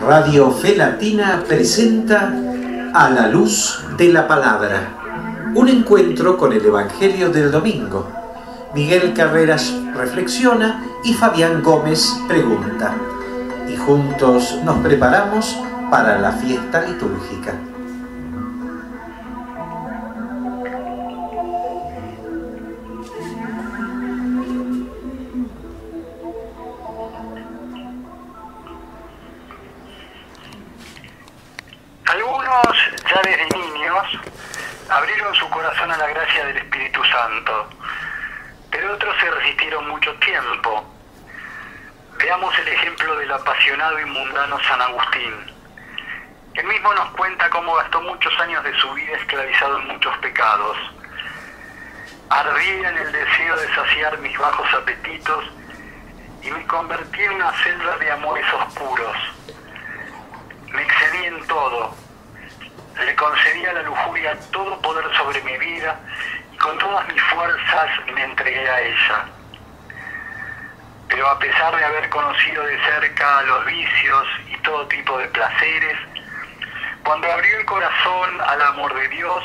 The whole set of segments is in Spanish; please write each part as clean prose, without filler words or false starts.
Radio Fe Latina presenta A la Luz de la Palabra, un encuentro con el Evangelio del domingo. Miguel Carreras reflexiona y Fabián Gómez pregunta, y juntos nos preparamos para la fiesta litúrgica. Algunos, ya desde niños, abrieron su corazón a la gracia del Espíritu Santo, pero otros se resistieron mucho tiempo. Veamos el ejemplo del apasionado y mundano San Agustín. Él mismo nos cuenta cómo gastó muchos años de su vida esclavizado en muchos pecados. Ardía en el deseo de saciar mis bajos apetitos y me convertí en una celda de amores oscuros. Me excedí en todo. Le concedí a la lujuria todo poder sobre mi vida y con todas mis fuerzas me entregué a ella. Pero a pesar de haber conocido de cerca los vicios y todo tipo de placeres, cuando abrió el corazón al amor de Dios,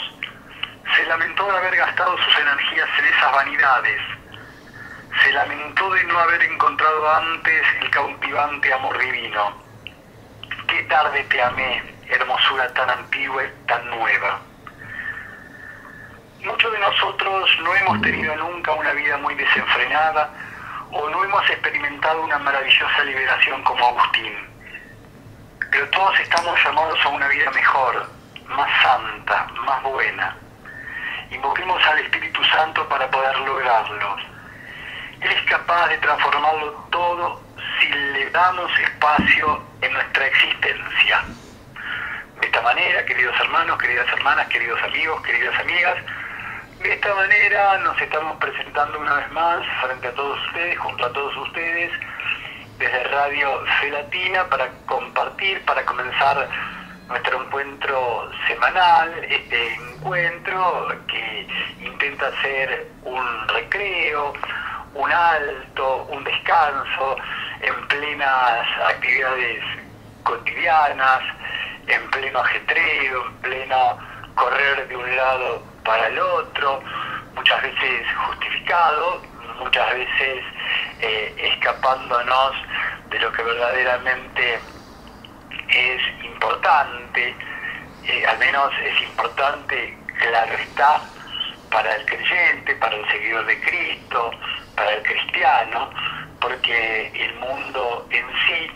se lamentó de haber gastado sus energías en esas vanidades. Se lamentó de no haber encontrado antes el cautivante amor divino. Qué tarde te amé, hermosura tan antigua y tan nueva. Muchos de nosotros no hemos tenido nunca una vida muy desenfrenada o no hemos experimentado una maravillosa liberación como Agustín. Pero todos estamos llamados a una vida mejor, más santa, más buena. Invoquemos al Espíritu Santo para poder lograrlo. Él es capaz de transformarlo todo si le damos espacio en nuestra existencia. De esta manera, queridos hermanos, queridas hermanas, queridos amigos, queridas amigas, de esta manera nos estamos presentando una vez más frente a todos ustedes, junto a todos ustedes, desde Radio Fe Latina, para compartir, para comenzar nuestro encuentro semanal, este encuentro que intenta ser un recreo, un alto, un descanso en plenas actividades cotidianas, en pleno ajetreo, en pleno correr de un lado para el otro, muchas veces justificado, muchas veces escapándonos de lo que verdaderamente es importante, al menos es importante, claro está, para el creyente, para el seguidor de Cristo, para el cristiano, porque el mundo en sí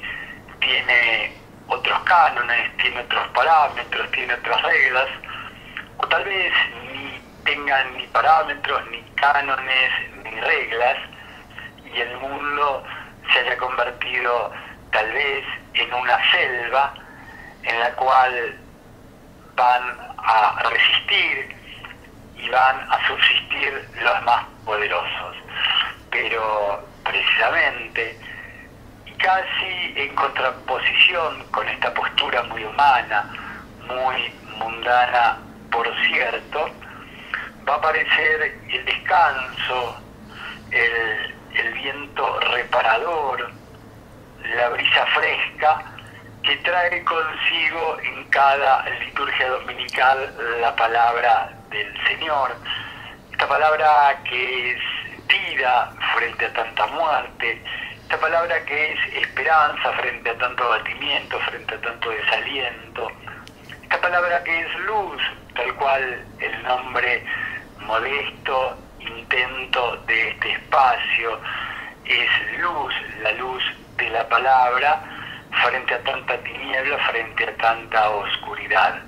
tiene otros cánones, tiene otros parámetros, tiene otras reglas, o tal vez ni tengan ni parámetros, ni cánones, ni reglas, y el mundo se haya convertido tal vez en una selva en la cual van a resistir y van a subsistir los más poderosos. Pero precisamente, y casi en contraposición con esta postura muy humana, muy mundana, por cierto, va a aparecer el descanso, el viento reparador, la brisa fresca que trae consigo en cada liturgia dominical la palabra del Señor. Esta palabra que es vida frente a tanta muerte, esta palabra que es esperanza frente a tanto abatimiento, frente a tanto desaliento, esta palabra que es luz, tal cual el nombre modesto, intento de este espacio, es luz, la luz de la palabra frente a tanta tiniebla, frente a tanta oscuridad.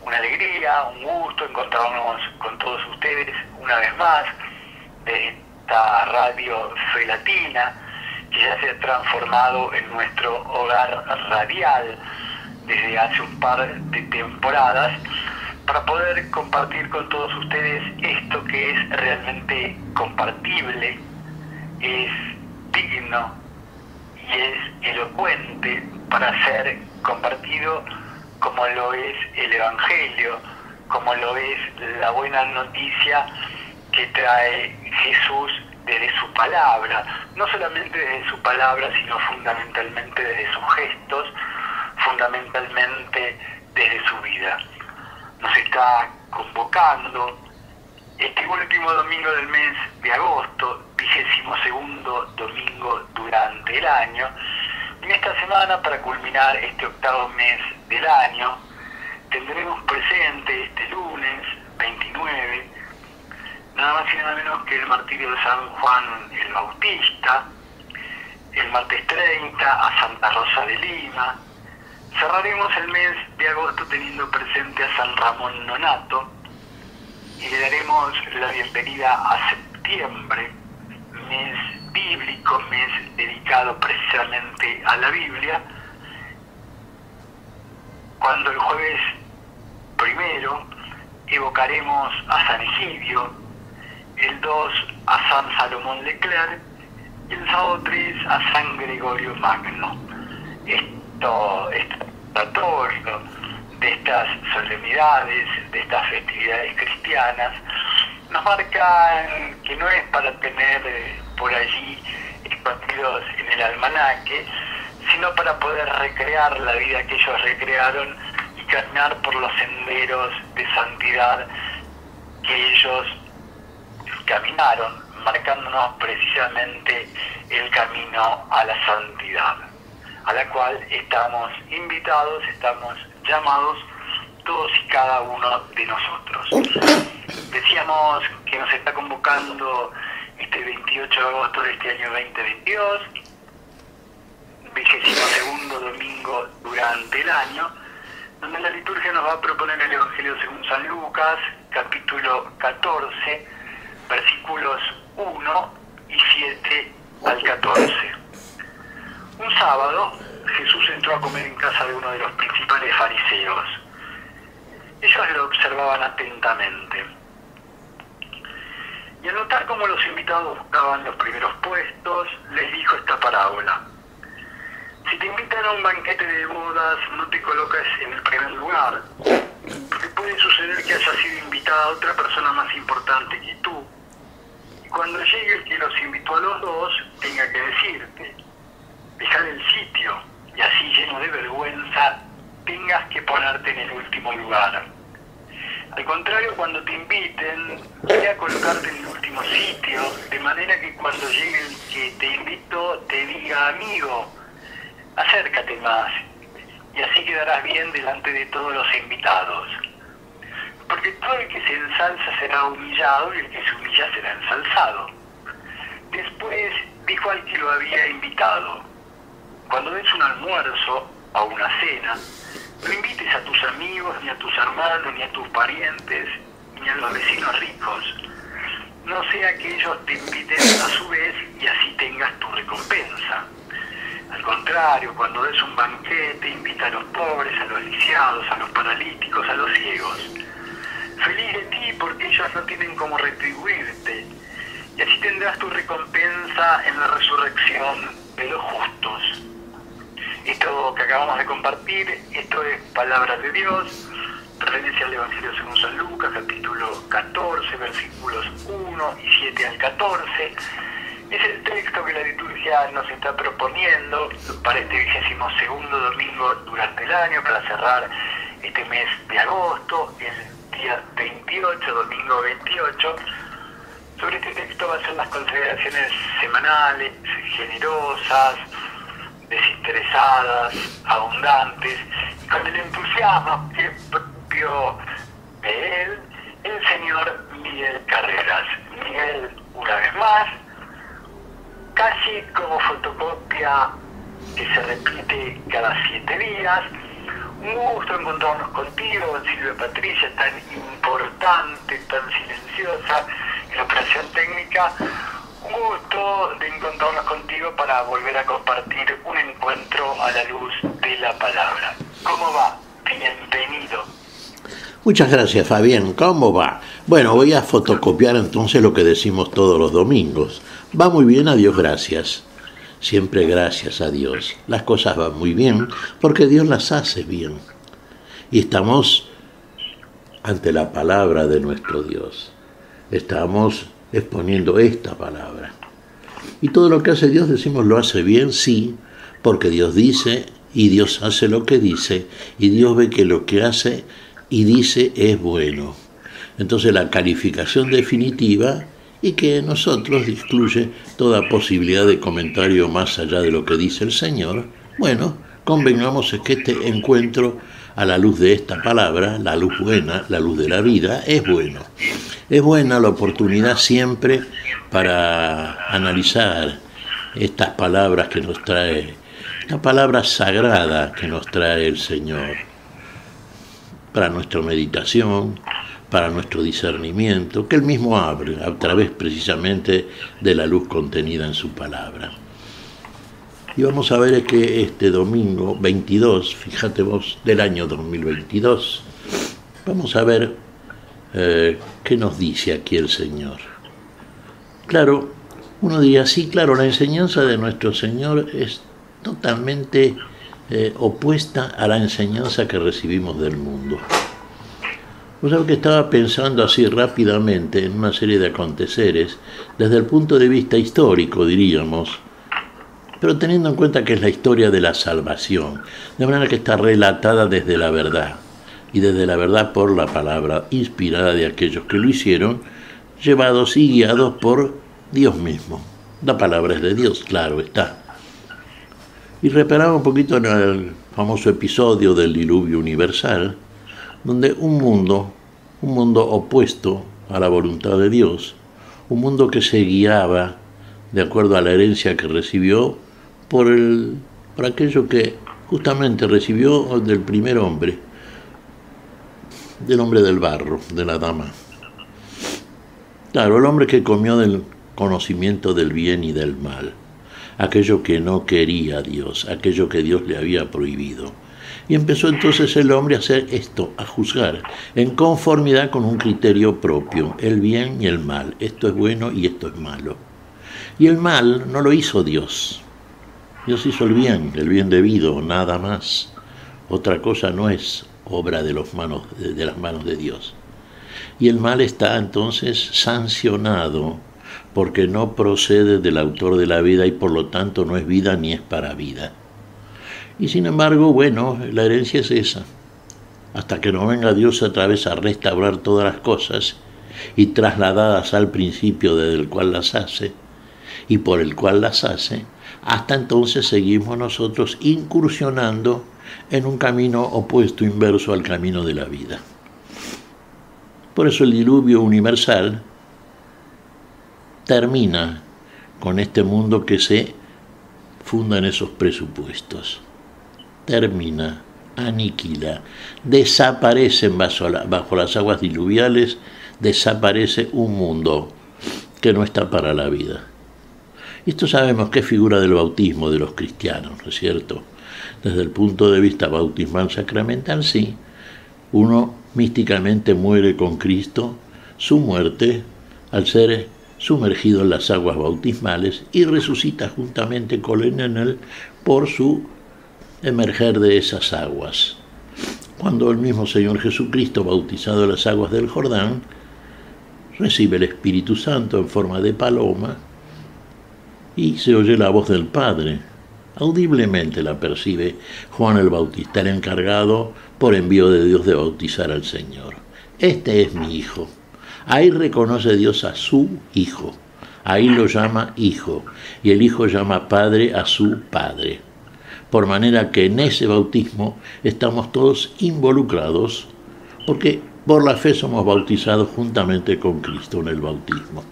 Una alegría, un gusto encontrarnos con todos ustedes una vez más de esta Radio Fe Latina, que ya se ha transformado en nuestro hogar radial desde hace un par de temporadas, para poder compartir con todos ustedes esto que es realmente compartible, es digno y es elocuente para ser compartido, como lo es el Evangelio, como lo es la buena noticia que trae Jesús desde su palabra, no solamente desde su palabra, sino fundamentalmente desde sus gestos, fundamentalmente desde su vida. Nos está convocando este último domingo del mes de agosto, 22º domingo durante el año. En esta semana, para culminar este octavo mes del año, tendremos presente este lunes 29, nada más y nada menos que el martirio de San Juan el Bautista, el martes 30 a Santa Rosa de Lima. Cerraremos el mes de agosto teniendo presente a San Ramón Nonnato y le daremos la bienvenida a septiembre, mes bíblico, mes dedicado precisamente a la Biblia, cuando el jueves primero evocaremos a San Egidio, el 2 a San Salomón Leclerc y el sábado 3 a San Gregorio Magno. Este tratatorio de estas solemnidades, de estas festividades cristianas, nos marcan que no es para tener por allí escondidos en el almanaque, sino para poder recrear la vida que ellos recrearon y caminar por los senderos de santidad que ellos caminaron, marcándonos precisamente el camino a la santidad, a la cual estamos invitados, estamos llamados todos y cada uno de nosotros. Decíamos que nos está convocando este 28 de agosto de este año 2022, 22º domingo durante el año, donde la liturgia nos va a proponer el Evangelio según San Lucas, capítulo 14, versículos 1 y 7 al 14. Un sábado, Jesús entró a comer en casa de uno de los principales fariseos. Ellos lo observaban atentamente. Y al notar cómo los invitados buscaban los primeros puestos, les dijo esta parábola. Si te invitan a un banquete de bodas, no te colocas en el primer lugar, porque puede suceder que haya sido invitada a otra persona más importante que tú, y cuando llegue el que los invitó a los dos, tenga que decirte, dejar el sitio, y así lleno de vergüenza, tengas que ponerte en el último lugar. Al contrario, cuando te inviten, ve a colocarte en el último sitio, de manera que cuando llegue el que te invitó, te diga, amigo, acércate más, y así quedarás bien delante de todos los invitados. Porque todo el que se ensalza será humillado, y el que se humilla será ensalzado. Después dijo al que lo había invitado, cuando des un almuerzo o una cena, no invites a tus amigos, ni a tus hermanos, ni a tus parientes, ni a los vecinos ricos. No sea que ellos te inviten a su vez y así tengas tu recompensa. Al contrario, cuando des un banquete, invita a los pobres, a los lisiados, a los paralíticos, a los ciegos. Feliz de ti porque ellos no tienen cómo retribuirte, y así tendrás tu recompensa en la resurrección de los justos. Esto que acabamos de compartir, esto es palabra de Dios, referencia al Evangelio según San Lucas, capítulo 14, versículos 1 y 7 al 14. Es el texto que la liturgia nos está proponiendo para este 22º domingo durante el año, para cerrar este mes de agosto, el día 28, domingo 28. Sobre este texto va a ser las consideraciones semanales, generosas, desinteresadas, abundantes, y con el entusiasmo que es propio de él, el señor Miguel Carreras. Miguel, una vez más, casi como fotocopia que se repite cada 7 días. Un gusto encontrarnos contigo, Silvia Patricia, tan importante, tan silenciosa en la operación técnica. Un gusto de encontrarnos contigo para volver a compartir un encuentro a la luz de la palabra. ¿Cómo va? Bienvenido. Muchas gracias, Fabián. ¿Cómo va? Bueno, voy a fotocopiar entonces lo que decimos todos los domingos. Va muy bien, a Dios gracias. Siempre gracias a Dios. Las cosas van muy bien porque Dios las hace bien. Y estamos ante la palabra de nuestro Dios. Estamos exponiendo esta palabra. Y todo lo que hace Dios, decimos, lo hace bien, sí, porque Dios dice y Dios hace lo que dice, y Dios ve que lo que hace y dice es bueno. Entonces la calificación definitiva, y que nosotros excluye toda posibilidad de comentario más allá de lo que dice el Señor, bueno, convengamos que este encuentro a la luz de esta palabra, la luz buena, la luz de la vida, es bueno. Es buena la oportunidad siempre para analizar estas palabras que nos trae, esta palabra sagrada que nos trae el Señor, para nuestra meditación, para nuestro discernimiento, que Él mismo abre a través precisamente de la luz contenida en su palabra. Y vamos a ver que este domingo 22, fíjate vos, del año 2022, vamos a ver qué nos dice aquí el Señor. Claro, uno diría, sí, claro, la enseñanza de nuestro Señor es totalmente opuesta a la enseñanza que recibimos del mundo. Vos sabés que estaba pensando así rápidamente en una serie de aconteceres, desde el punto de vista histórico, diríamos, pero teniendo en cuenta que es la historia de la salvación, de manera que está relatada desde la verdad, y desde la verdad por la palabra inspirada de aquellos que lo hicieron, llevados y guiados por Dios mismo. La palabra es de Dios, claro está. Y reparaba un poquito en el famoso episodio del diluvio universal, donde un mundo opuesto a la voluntad de Dios, un mundo que se guiaba de acuerdo a la herencia que recibió por aquello que justamente recibió del primer hombre, del hombre del barro, de la dama. Claro, el hombre que comió del conocimiento del bien y del mal, aquello que no quería Dios, aquello que Dios le había prohibido. Y empezó entonces el hombre a hacer esto, a juzgar, en conformidad con un criterio propio, el bien y el mal, esto es bueno y esto es malo. Y el mal no lo hizo Dios. Dios hizo el bien debido, nada más. Otra cosa no es obra de las manos de Dios. Y el mal está entonces sancionado porque no procede del autor de la vida y por lo tanto no es vida ni es para vida. Y sin embargo, bueno, la herencia es esa. Hasta que no venga Dios otra vez a restaurar todas las cosas y trasladadas al principio desde el cual las hace y por el cual las hace, hasta entonces seguimos nosotros incursionando en un camino opuesto, inverso al camino de la vida. Por eso el diluvio universal termina con este mundo que se funda en esos presupuestos. Termina, aniquila, desaparecen bajo las aguas diluviales, desaparece un mundo que no está para la vida. Esto sabemos que es figura del bautismo de los cristianos, ¿no es cierto? Desde el punto de vista bautismal sacramental, sí, uno místicamente muere con Cristo, su muerte, al ser sumergido en las aguas bautismales, y resucita juntamente con él por su emerger de esas aguas. Cuando el mismo Señor Jesucristo, bautizado en las aguas del Jordán, recibe el Espíritu Santo en forma de paloma y se oye la voz del Padre. Audiblemente la percibe Juan el Bautista, el encargado por envío de Dios de bautizar al Señor. Este es mi Hijo. Ahí reconoce Dios a su Hijo. Ahí lo llama Hijo. Y el Hijo llama Padre a su Padre. Por manera que en ese bautismo estamos todos involucrados, porque por la fe somos bautizados juntamente con Cristo en el bautismo.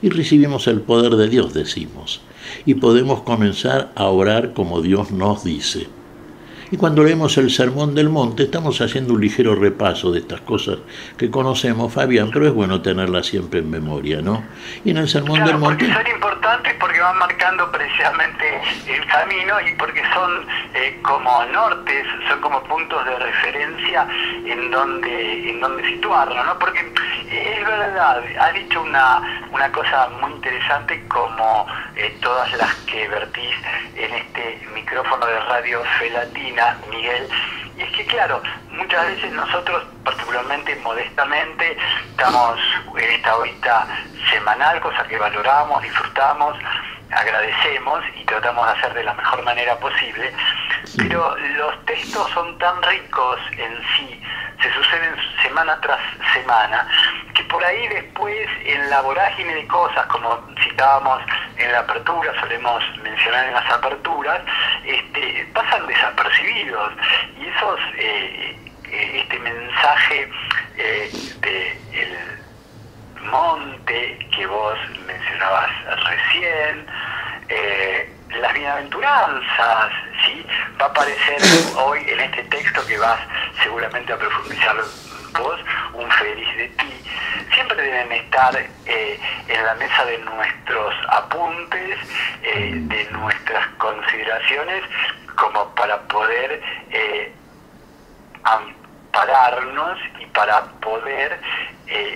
Y recibimos el poder de Dios, decimos, y podemos comenzar a orar como Dios nos dice. Y cuando leemos el Sermón del Monte, estamos haciendo un ligero repaso de estas cosas que conocemos, Fabián, pero es bueno tenerlas siempre en memoria, ¿no? Y en el Sermón del Monte... Porque son importantes, porque van marcando precisamente el camino y porque son como nortes, son como puntos de referencia en donde situarlo, ¿no? Porque es verdad, ha dicho una cosa muy interesante, como todas las que vertís en este micrófono de Radio Fe Latina, Miguel, Y es que claro, muchas veces nosotros, particularmente modestamente, estamos en esta horita semanal, cosa que valoramos, disfrutamos, agradecemos y tratamos de hacer de la mejor manera posible, pero los textos son tan ricos en sí, se suceden semana tras semana, que por ahí después en la vorágine de cosas, como citábamos en la apertura, solemos mencionar en las aperturas, pasan desapercibidos, y esos este mensaje del monte que vos mencionabas recién, las bienaventuranzas, ¿sí? Va a aparecer hoy en este texto que vas seguramente a profundizar vos, un feliz de ti. Siempre deben estar en la mesa de nuestros apuntes, de nuestras consideraciones, como para poder ampararnos y para poder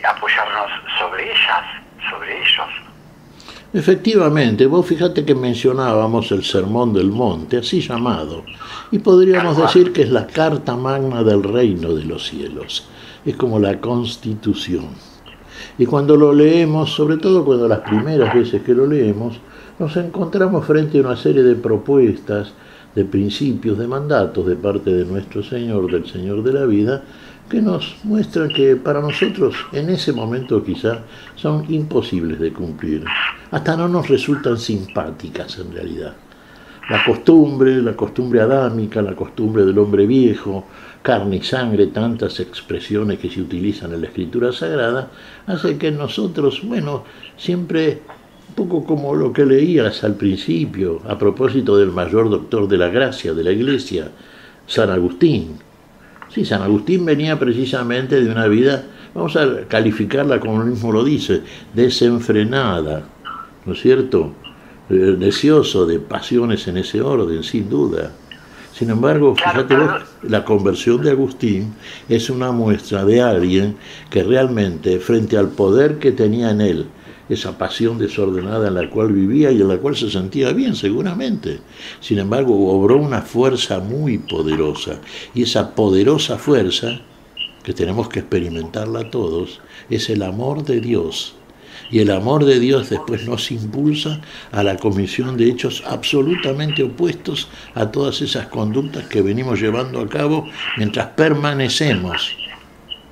apoyarnos sobre ellas, sobre ellos. Efectivamente, vos fíjate que mencionábamos el Sermón del Monte, así llamado, y podríamos decir que es la carta magna del reino de los cielos, es como la Constitución. Y cuando lo leemos, sobre todo cuando las primeras veces que lo leemos, nos encontramos frente a una serie de propuestas, de principios, de mandatos de parte de nuestro Señor, del Señor de la vida, que nos muestran que para nosotros en ese momento quizá son imposibles de cumplir. Hasta no nos resultan simpáticas en realidad. La costumbre adámica, la costumbre del hombre viejo, carne y sangre, tantas expresiones que se utilizan en la Escritura Sagrada, hace que nosotros, siempre un poco como lo que leías al principio, a propósito del mayor doctor de la gracia de la Iglesia, San Agustín. Sí, San Agustín venía precisamente de una vida, vamos a calificarla como él mismo lo dice, desenfrenada, ¿no es cierto? Deseoso de pasiones en ese orden, sin duda. Sin embargo, fíjate vos, la conversión de Agustín es una muestra de alguien que realmente, frente al poder que tenía en él, esa pasión desordenada en la cual vivía y en la cual se sentía bien seguramente, sin embargo obró una fuerza muy poderosa, y esa poderosa fuerza, que tenemos que experimentarla todos, es el amor de Dios. Y el amor de Dios después nos impulsa a la comisión de hechos absolutamente opuestos a todas esas conductas que venimos llevando a cabo mientras permanecemos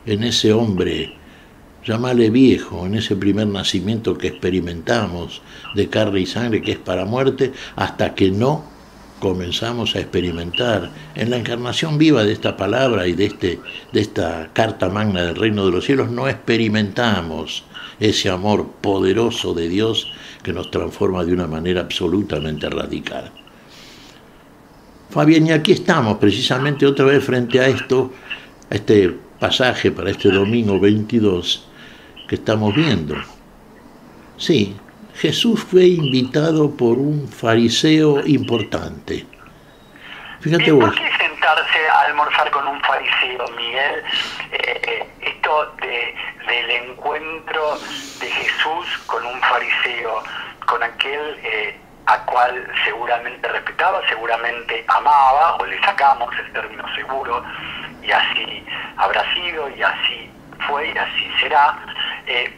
en ese hombre, llámale viejo, en ese primer nacimiento que experimentamos de carne y sangre, que es para muerte, hasta que no comenzamos a experimentar en la encarnación viva de esta palabra y de esta carta magna del reino de los cielos, no experimentamos ese amor poderoso de Dios que nos transforma de una manera absolutamente radical. Fabián, y aquí estamos precisamente otra vez frente a esto, a este pasaje para este domingo 22 que estamos viendo. Sí, Jesús fue invitado por un fariseo importante. Fíjate vos. ¿Por qué sentarse a almorzar con un fariseo, Miguel? Esto del encuentro de Jesús con un fariseo, con aquel a cual seguramente respetaba, seguramente amaba, o le sacamos el término seguro, y así habrá sido, y así fue, y así será,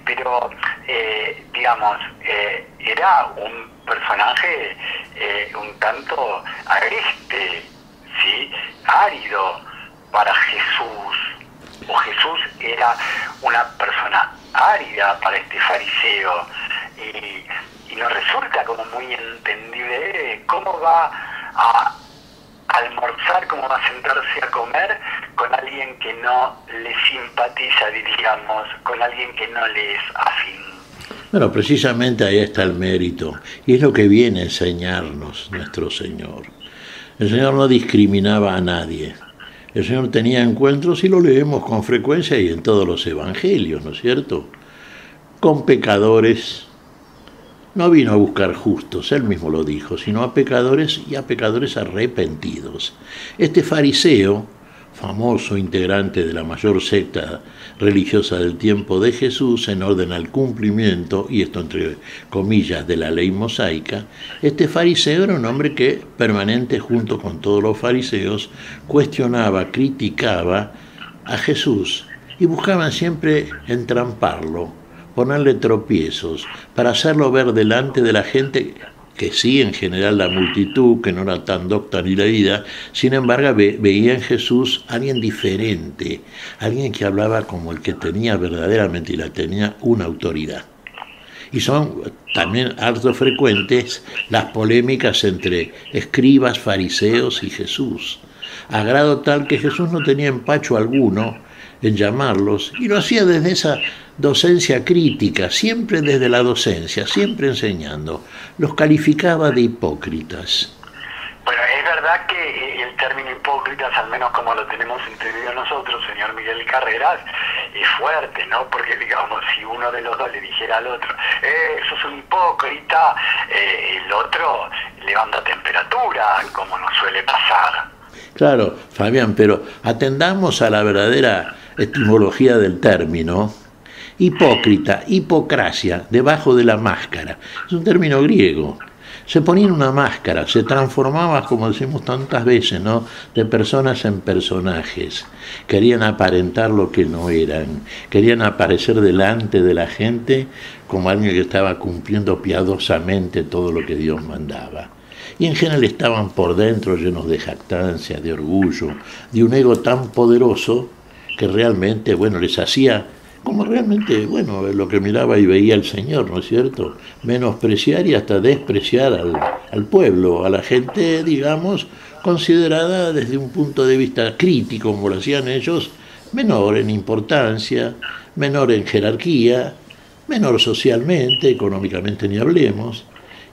pero digamos, era un personaje un tanto agreste, ¿sí? Árido para Jesús, o Jesús era una persona árida para este fariseo, y nos resulta como muy entendible cómo va a almorzar, cómo va a sentarse a comer con alguien que no le simpatiza, diríamos, con alguien que no le es afín. Bueno, precisamente ahí está el mérito, y es lo que viene a enseñarnos nuestro Señor. El Señor no discriminaba a nadie. El Señor tenía encuentros, y lo leemos con frecuencia y en todos los evangelios, ¿no es cierto?, con pecadores. No vino a buscar justos, él mismo lo dijo, sino a pecadores, y a pecadores arrepentidos. Este fariseo famoso integrante de la mayor secta religiosa del tiempo de Jesús, en orden al cumplimiento, y esto entre comillas, de la ley mosaica, este fariseo era un hombre que permanente junto con todos los fariseos cuestionaba, criticaba a Jesús y buscaban siempre entramparlo, ponerle tropiezos, para hacerlo ver delante de la gente, que sí, en general la multitud, que no era tan docta ni leída, sin embargo veía en Jesús a alguien diferente, alguien que hablaba como el que tenía verdaderamente, y la tenía, una autoridad. Y son también harto frecuentes las polémicas entre escribas, fariseos y Jesús, a grado tal que Jesús no tenía empacho alguno en llamarlos, y lo hacía desde esa docencia crítica, siempre desde la docencia, siempre enseñando. Los calificaba de hipócritas. Bueno, es verdad que el término hipócritas, al menos como lo tenemos entendido nosotros, señor Miguel Carreras, es fuerte, ¿no? Porque, digamos, si uno de los dos le dijera al otro, sos un hipócrita, el otro levanta temperatura, como nos suele pasar. Claro, Fabián, pero atendamos a la verdadera etimología del término. Hipócrita, hipocracia, debajo de la máscara. Es un término griego. Se ponían una máscara, se transformaba, como decimos tantas veces, ¿no?, de personas en personajes. Querían aparentar lo que no eran. Querían aparecer delante de la gente como alguien que estaba cumpliendo piadosamente todo lo que Dios mandaba. Y en general estaban por dentro llenos de jactancia, de orgullo, de un ego tan poderoso que realmente, bueno, les hacía, como realmente, bueno, lo que miraba y veía el Señor, ¿no es cierto?, menospreciar y hasta despreciar al pueblo, a la gente, digamos, considerada desde un punto de vista crítico, como lo hacían ellos, menor en importancia, menor en jerarquía, menor socialmente, económicamente ni hablemos.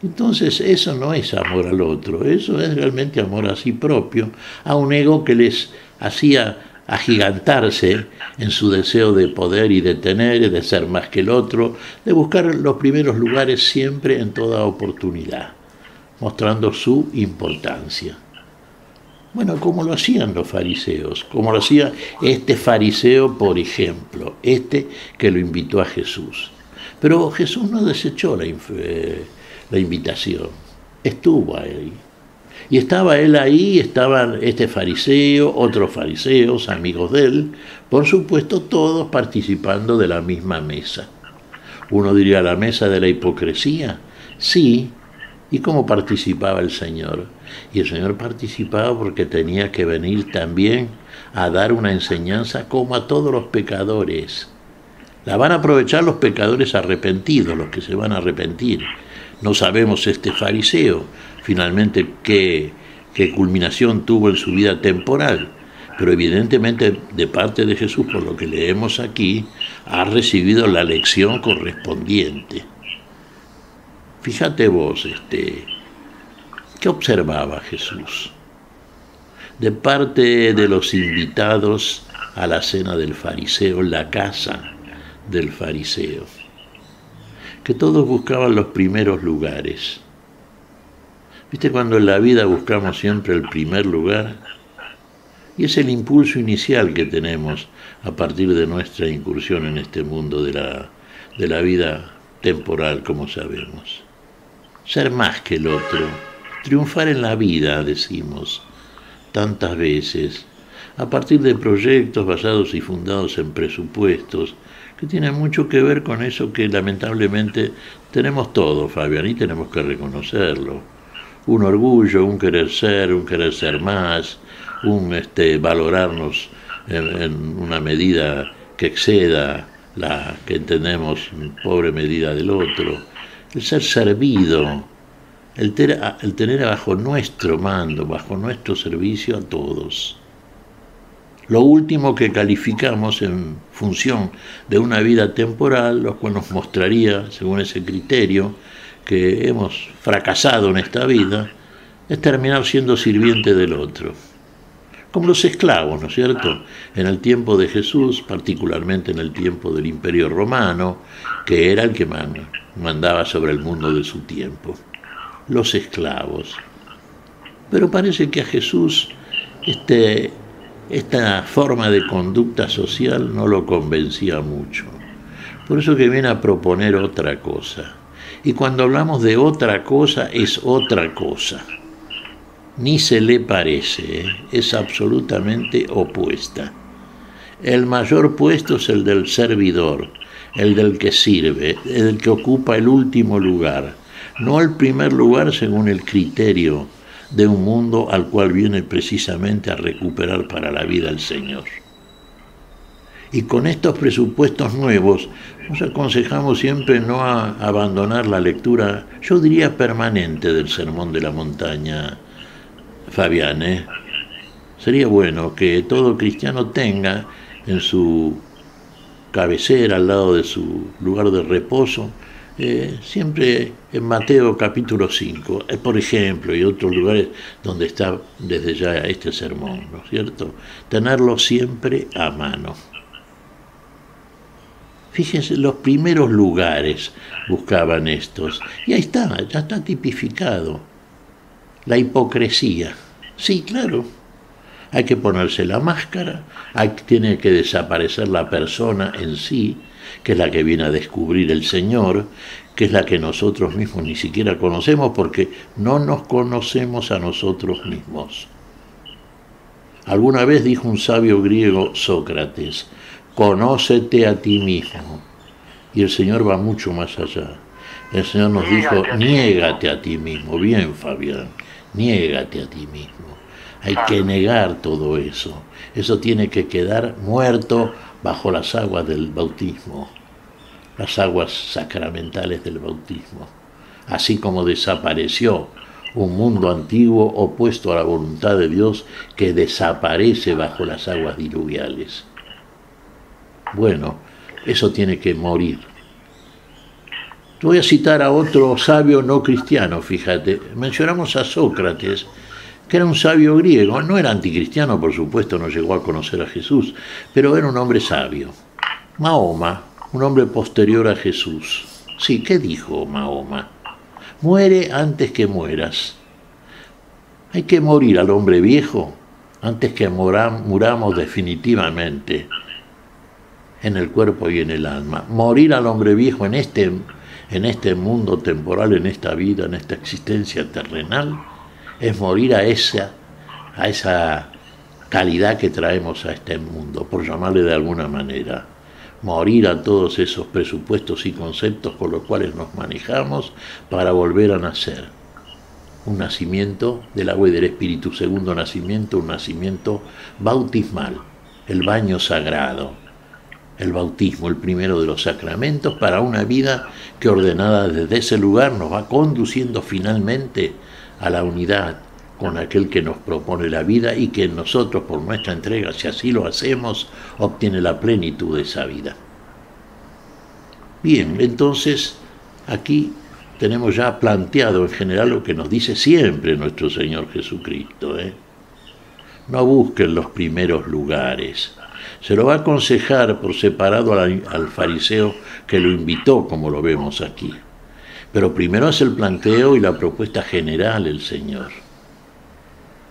Entonces eso no es amor al otro, eso es realmente amor a sí propio, a un ego que les hacía agigantarse en su deseo de poder y de tener, de ser más que el otro, de buscar los primeros lugares siempre en toda oportunidad, mostrando su importancia. Bueno, como lo hacían los fariseos, como lo hacía este fariseo, por ejemplo, este que lo invitó a Jesús. Pero Jesús no desechó la invitación, estuvo ahí. Y estaba él ahí, estaban este fariseo, otros fariseos, amigos de él, por supuesto todos participando de la misma mesa. Uno diría, ¿la mesa de la hipocresía? Sí. ¿Y cómo participaba el Señor? Y el Señor participaba porque tenía que venir también a dar una enseñanza como a todos los pecadores. La van a aprovechar los pecadores arrepentidos, los que se van a arrepentir. No sabemos este fariseo finalmente qué culminación tuvo en su vida temporal, pero evidentemente de parte de Jesús, por lo que leemos aquí, ha recibido la lección correspondiente. Fíjate vos, ¿qué observaba Jesús? De parte de los invitados a la cena del fariseo, la casa del fariseo, que todos buscaban los primeros lugares. ¿Viste cuando en la vida buscamos siempre el primer lugar? Y es el impulso inicial que tenemos a partir de nuestra incursión en este mundo de la vida temporal, como sabemos. Ser más que el otro, triunfar en la vida, decimos tantas veces, a partir de proyectos basados y fundados en presupuestos, que tienen mucho que ver con eso que lamentablemente tenemos todos, Fabián, y tenemos que reconocerlo. Un orgullo, un querer ser más, un valorarnos en una medida que exceda la que entendemos pobre medida del otro, el ser servido, el tener bajo nuestro mando, bajo nuestro servicio a todos. Lo último que calificamos en función de una vida temporal, lo cual nos mostraría, según ese criterio, que hemos fracasado en esta vida, es terminar siendo sirviente del otro. Como los esclavos, ¿no es cierto? En el tiempo de Jesús, particularmente en el tiempo del Imperio Romano, que era el que mandaba sobre el mundo de su tiempo. Los esclavos. Pero parece que a Jesús esta forma de conducta social no lo convencía mucho. Por eso que viene a proponer otra cosa. Y cuando hablamos de otra cosa, es otra cosa. Ni se le parece, es absolutamente opuesta. El mayor puesto es el del servidor, el del que sirve, el que ocupa el último lugar, no el primer lugar según el criterio de un mundo al cual viene precisamente a recuperar para la vida el Señor. Y con estos presupuestos nuevos, nos aconsejamos siempre no abandonar la lectura, yo diría permanente, del Sermón de la Montaña, Fabián, ¿eh? Sería bueno que todo cristiano tenga en su cabecera, al lado de su lugar de reposo, siempre en Mateo capítulo 5, por ejemplo, y otros lugares donde está desde ya este sermón, ¿no es cierto? Tenerlo siempre a mano. Fíjense, los primeros lugares buscaban estos, y ahí está, ya está tipificado. La hipocresía, sí, claro, hay que ponerse la máscara, tiene que desaparecer la persona en sí, que es la que viene a descubrir el Señor, que es la que nosotros mismos ni siquiera conocemos porque no nos conocemos a nosotros mismos. Alguna vez dijo un sabio griego, Sócrates, conócete a ti mismo. Y el Señor va mucho más allá. El Señor nos dijo, niégate a ti mismo. Bien, Fabián, niégate a ti mismo. Hay que negar todo eso. Eso tiene que quedar muerto bajo las aguas del bautismo, las aguas sacramentales del bautismo. Así como desapareció un mundo antiguo opuesto a la voluntad de Dios que desaparece bajo las aguas diluviales. Bueno, eso tiene que morir. Voy a citar a otro sabio no cristiano, fíjate. Mencionamos a Sócrates, que era un sabio griego, no era anticristiano, por supuesto, no llegó a conocer a Jesús, pero era un hombre sabio. Mahoma, un hombre posterior a Jesús. Sí, ¿qué dijo Mahoma? Muere antes que mueras. Hay que morir al hombre viejo antes que muramos definitivamente en el cuerpo y en el alma. Morir al hombre viejo en este mundo temporal, en esta vida, en esta existencia terrenal, es morir a esa calidad que traemos a este mundo, por llamarle de alguna manera. Morir a todos esos presupuestos y conceptos con los cuales nos manejamos para volver a nacer. Un nacimiento del agua y del Espíritu, segundo nacimiento, un nacimiento bautismal, el baño sagrado, el bautismo, el primero de los sacramentos, para una vida que ordenada desde ese lugar nos va conduciendo finalmente a la unidad con aquel que nos propone la vida y que nosotros, por nuestra entrega, si así lo hacemos, obtiene la plenitud de esa vida. Bien, entonces aquí tenemos ya planteado en general lo que nos dice siempre nuestro Señor Jesucristo, No busquen los primeros lugares. Se lo va a aconsejar por separado al fariseo que lo invitó, como lo vemos aquí. Pero primero hace el planteo y la propuesta general el Señor.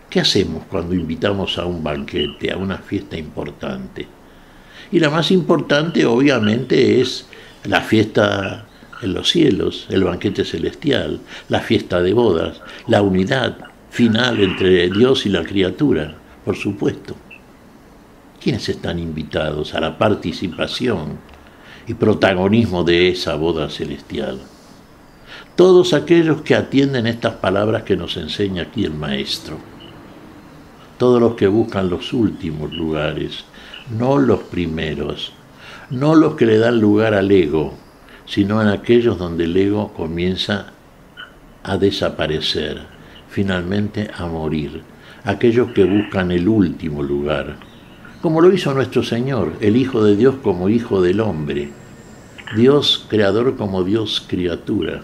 ¿Qué hacemos cuando invitamos a un banquete, a una fiesta importante? Y la más importante, obviamente, es la fiesta en los cielos, el banquete celestial, la fiesta de bodas, la unidad final entre Dios y la criatura, por supuesto. ¿Quiénes están invitados a la participación y protagonismo de esa boda celestial? Todos aquellos que atienden estas palabras que nos enseña aquí el Maestro. Todos los que buscan los últimos lugares, no los primeros, no los que le dan lugar al ego, sino en aquellos donde el ego comienza a desaparecer, finalmente a morir. Aquellos que buscan el último lugar, como lo hizo nuestro Señor, el Hijo de Dios como Hijo del Hombre, Dios creador como Dios criatura.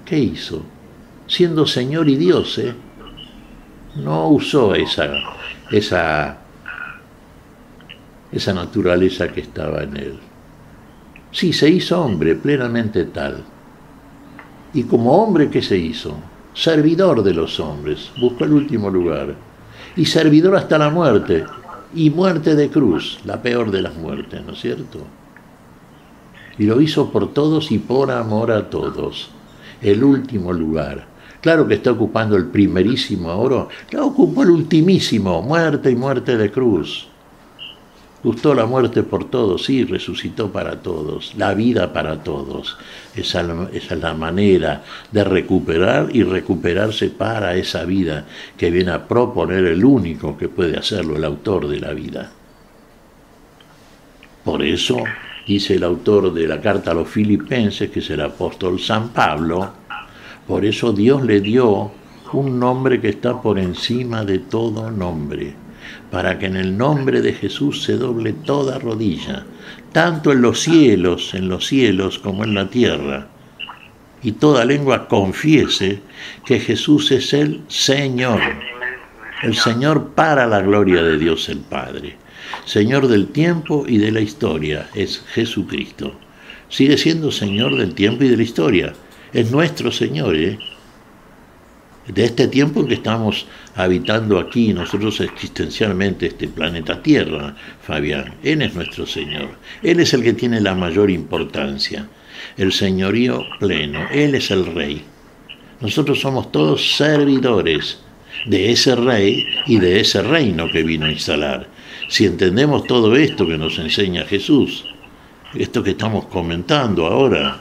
¿Qué hizo? Siendo Señor y Dios, no usó esa naturaleza que estaba en él. Sí, se hizo hombre, plenamente tal. Y como hombre, ¿qué se hizo? Servidor de los hombres, buscó el último lugar. Y servidor hasta la muerte, y muerte de cruz, la peor de las muertes, ¿no es cierto? Y lo hizo por todos y por amor a todos. El último lugar. Claro que está ocupando el primerísimo ahora, claro, ocupó el ultimísimo, muerte y muerte de cruz. Gustó la muerte por todos, sí, resucitó para todos, la vida para todos. Esa es la manera de recuperar y recuperarse para esa vida que viene a proponer el único que puede hacerlo, el autor de la vida. Por eso, dice el autor de la carta a los Filipenses, que es el apóstol San Pablo, por eso Dios le dio un nombre que está por encima de todo nombre, para que en el nombre de Jesús se doble toda rodilla, tanto en los cielos como en la tierra, y toda lengua confiese que Jesús es el Señor para la gloria de Dios el Padre. Señor del tiempo y de la historia es Jesucristo. Sigue siendo Señor del tiempo y de la historia. Es nuestro Señor, de este tiempo en que estamos habitando aquí, nosotros existencialmente, este planeta Tierra, Fabián. Él es nuestro Señor. Él es el que tiene la mayor importancia, el señorío pleno. Él es el Rey. Nosotros somos todos servidores de ese Rey y de ese reino que vino a instalar. Si entendemos todo esto que nos enseña Jesús, esto que estamos comentando ahora,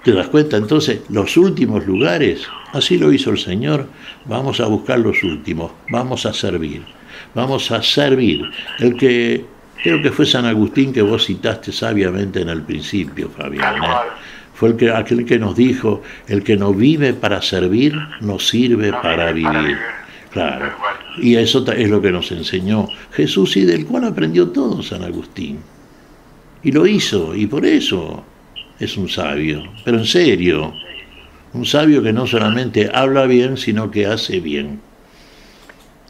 ¿te das cuenta? Entonces, los últimos lugares, así lo hizo el Señor, vamos a buscar los últimos, vamos a servir. El que, creo que fue San Agustín que vos citaste sabiamente en el principio, Fabián, fue aquel que nos dijo, el que no vive para servir, no sirve para vivir. Claro, y eso es lo que nos enseñó Jesús y del cual aprendió todo San Agustín. Y lo hizo, y por eso es un sabio, pero en serio, un sabio que no solamente habla bien, sino que hace bien.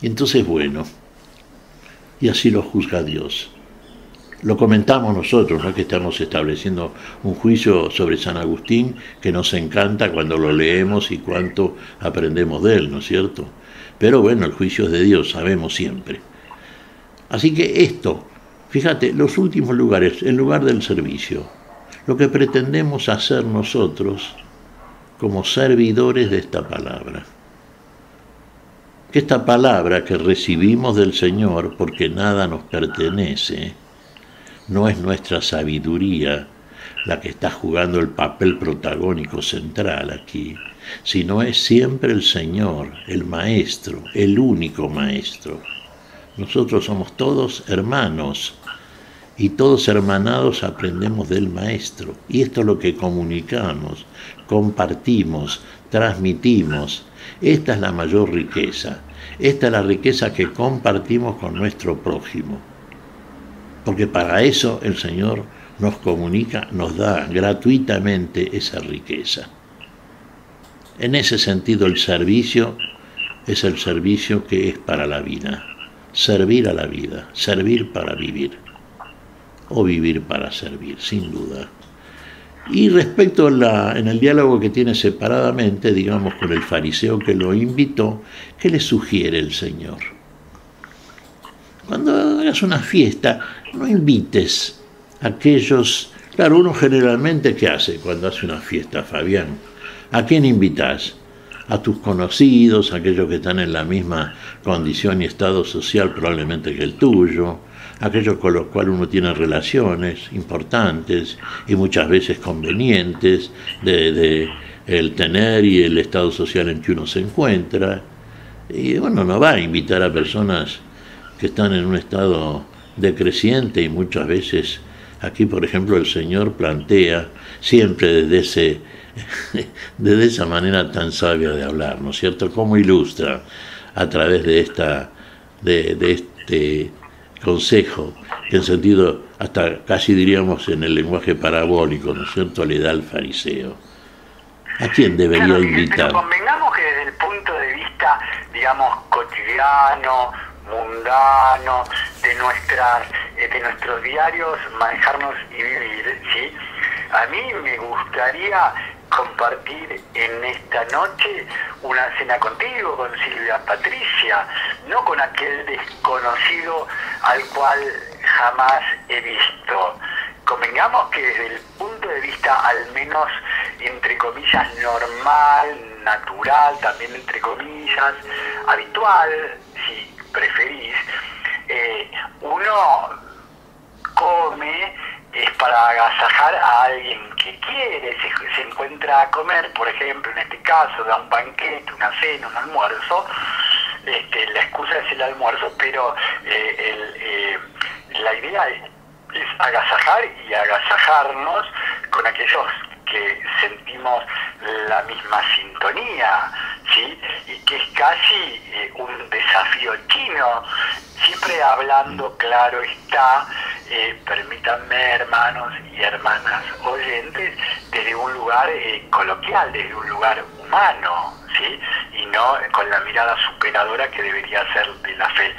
Y entonces, bueno, y así lo juzga Dios. Lo comentamos nosotros, ¿no? Que estamos estableciendo un juicio sobre San Agustín que nos encanta cuando lo leemos y cuánto aprendemos de él, ¿no es cierto? Pero bueno, el juicio es de Dios, sabemos siempre. Así que esto, fíjate, los últimos lugares, el lugar del servicio, lo que pretendemos hacer nosotros como servidores de esta palabra. Que esta palabra que recibimos del Señor, porque nada nos pertenece, no es nuestra sabiduría la que está jugando el papel protagónico central aquí, sino es siempre el Señor, el Maestro, el único Maestro. Nosotros somos todos hermanos y todos hermanados aprendemos del Maestro. Y esto es lo que comunicamos, compartimos, transmitimos. Esta es la mayor riqueza. Esta es la riqueza que compartimos con nuestro prójimo. Porque para eso el Señor nos comunica, nos da gratuitamente esa riqueza. En ese sentido, el servicio es el servicio que es para la vida. Servir a la vida, servir para vivir. O vivir para servir, sin duda. Y respecto en el diálogo que tiene separadamente, digamos, con el fariseo que lo invitó, ¿qué le sugiere el Señor? Cuando hagas una fiesta, no invites a aquellos... Claro, uno generalmente, ¿qué hace cuando hace una fiesta, Fabián? ¿A quién invitas? A tus conocidos, a aquellos que están en la misma condición y estado social probablemente que el tuyo, aquellos con los cuales uno tiene relaciones importantes y muchas veces convenientes de el tener y el estado social en que uno se encuentra. Y bueno, no va a invitar a personas que están en un estado decreciente y muchas veces aquí, por ejemplo, el Señor plantea siempre desde esa manera tan sabia de hablar, ¿no es cierto? Cómo ilustra a través de este consejo, que en sentido, hasta casi diríamos en el lenguaje parabólico, ¿no es cierto?, le da al fariseo. ¿A quién debería invitar? Pero convengamos que desde el punto de vista, digamos, cotidiano, mundano, de nuestros diarios, manejarnos y vivir, ¿sí? A mí me gustaría compartir en esta noche una cena contigo, con Silvia Patricia, no con aquel desconocido al cual jamás he visto. Convengamos que desde el punto de vista al menos, entre comillas, normal, natural, también entre comillas, habitual, si preferís, uno come es para agasajar a alguien que quiere, se encuentra a comer, por ejemplo, en este caso, da un banquete, una cena, un almuerzo, la excusa es el almuerzo, pero la idea es agasajar y agasajarnos con aquellos que sentimos la misma sintonía, ¿sí? Y que es casi un desafío chino, siempre hablando, claro está, permítanme, hermanos y hermanas oyentes, desde un lugar coloquial, desde un lugar humano, ¿sí? Y no con la mirada superadora que debería ser de la fe.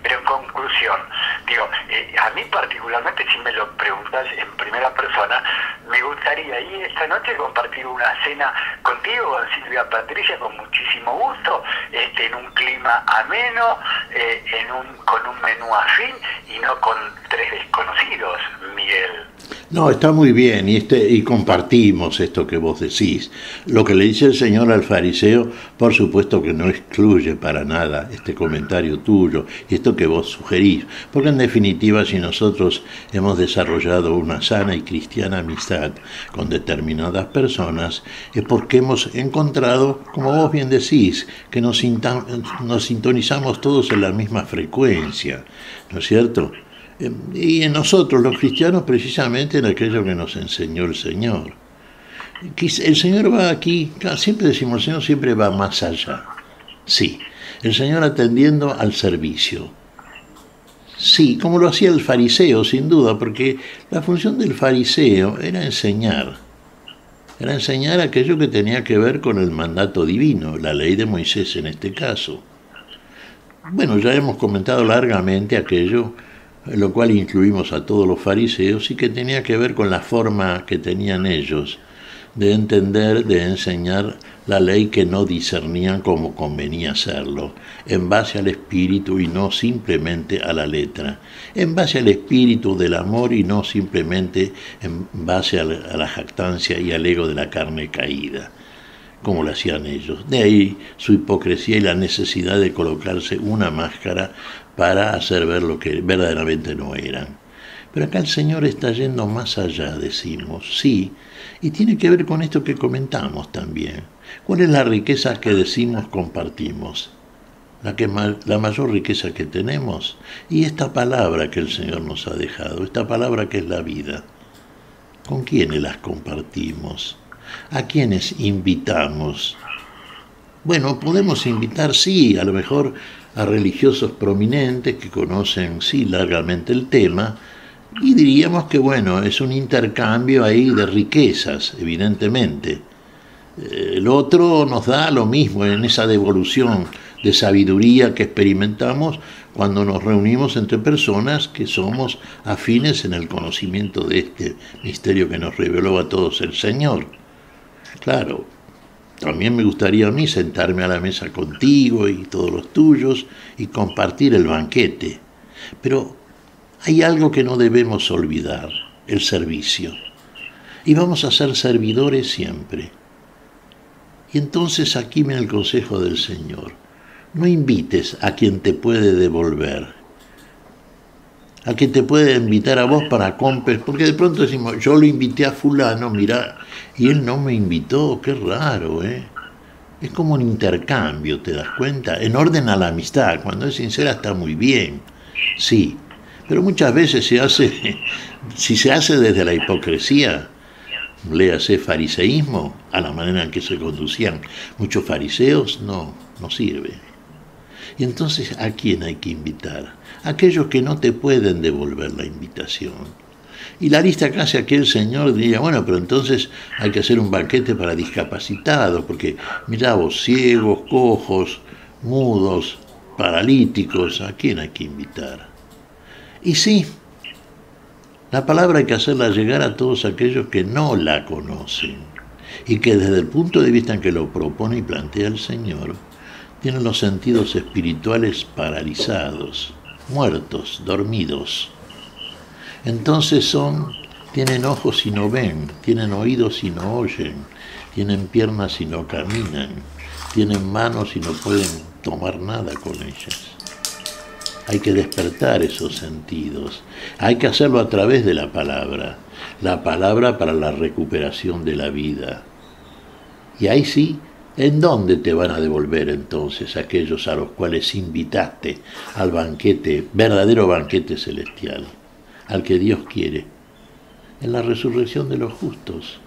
Pero en conclusión, digo, a mí particularmente, si me lo preguntas en primera persona, me gustaría ir esta noche compartir una cena contigo, Silvia Patricia, con muchísimo gusto, en un clima ameno, con un menú afín y no con 3 desconocidos, Miguel. No, está muy bien, y compartimos esto que vos decís. Lo que le dice el Señor al fariseo, por supuesto que no excluye para nada este comentario tuyo y esto que vos sugerís, porque en definitiva, si nosotros hemos desarrollado una sana y cristiana amistad con determinadas personas, es porque hemos encontrado, como vos bien decís, que nos sintonizamos todos en la misma frecuencia, ¿no es cierto? Y en nosotros, los cristianos, precisamente en aquello que nos enseñó el Señor. El Señor va aquí, siempre decimos, el Señor siempre va más allá. Sí, el Señor atendiendo al servicio. Sí, como lo hacía el fariseo, sin duda, porque la función del fariseo era enseñar. Era enseñar aquello que tenía que ver con el mandato divino, la ley de Moisés en este caso. Bueno, ya hemos comentado largamente aquello, lo cual incluimos a todos los fariseos, y que tenía que ver con la forma que tenían ellos de entender, de enseñar la ley, que no discernían como convenía hacerlo, en base al espíritu y no simplemente a la letra, en base al espíritu del amor y no simplemente en base a la jactancia y al ego de la carne caída, como lo hacían ellos. De ahí su hipocresía y la necesidad de colocarse una máscara para hacer ver lo que verdaderamente no eran. Pero acá el Señor está yendo más allá, decimos, sí, y tiene que ver con esto que comentamos también. ¿Cuál es la riqueza que decimos compartimos? La mayor riqueza que tenemos, y esta palabra que el Señor nos ha dejado, esta palabra que es la vida. ¿Con quiénes las compartimos? ¿A quiénes invitamos? Bueno, podemos invitar, sí, a lo mejor a religiosos prominentes que conocen, sí, largamente el tema, y diríamos que, bueno, es un intercambio ahí de riquezas, evidentemente. El otro nos da lo mismo en esa devolución de sabiduría que experimentamos cuando nos reunimos entre personas que somos afines en el conocimiento de este misterio que nos reveló a todos el Señor. Claro, también me gustaría a mí sentarme a la mesa contigo y todos los tuyos y compartir el banquete. Pero hay algo que no debemos olvidar, el servicio. Y vamos a ser servidores siempre. Y entonces aquí viene el consejo del Señor. No invites a quien te puede devolver, a quien te puede invitar a vos para comprar, porque de pronto decimos, yo lo invité a fulano, mirá, y él no me invitó, qué raro, ¿eh? Es como un intercambio, ¿te das cuenta? En orden a la amistad, cuando es sincera está muy bien, sí, pero muchas veces si se hace desde la hipocresía, léase fariseísmo, a la manera en que se conducían muchos fariseos, no sirve. Y entonces, ¿a quién hay que invitar? Aquellos que no te pueden devolver la invitación. Y la lista que hace aquí el Señor diría, bueno, pero entonces hay que hacer un banquete para discapacitados, porque mirá vos, ciegos, cojos, mudos, paralíticos, ¿a quién hay que invitar? Y sí, la palabra hay que hacerla llegar a todos aquellos que no la conocen y que desde el punto de vista en que lo propone y plantea el Señor, tienen los sentidos espirituales paralizados, muertos, dormidos. Entonces tienen ojos y no ven, tienen oídos y no oyen, tienen piernas y no caminan, tienen manos y no pueden tomar nada con ellas. Hay que despertar esos sentidos, hay que hacerlo a través de la palabra para la recuperación de la vida. Y ahí sí, ¿en dónde te van a devolver entonces aquellos a los cuales invitaste al banquete, verdadero banquete celestial, al que Dios quiere? En la resurrección de los justos.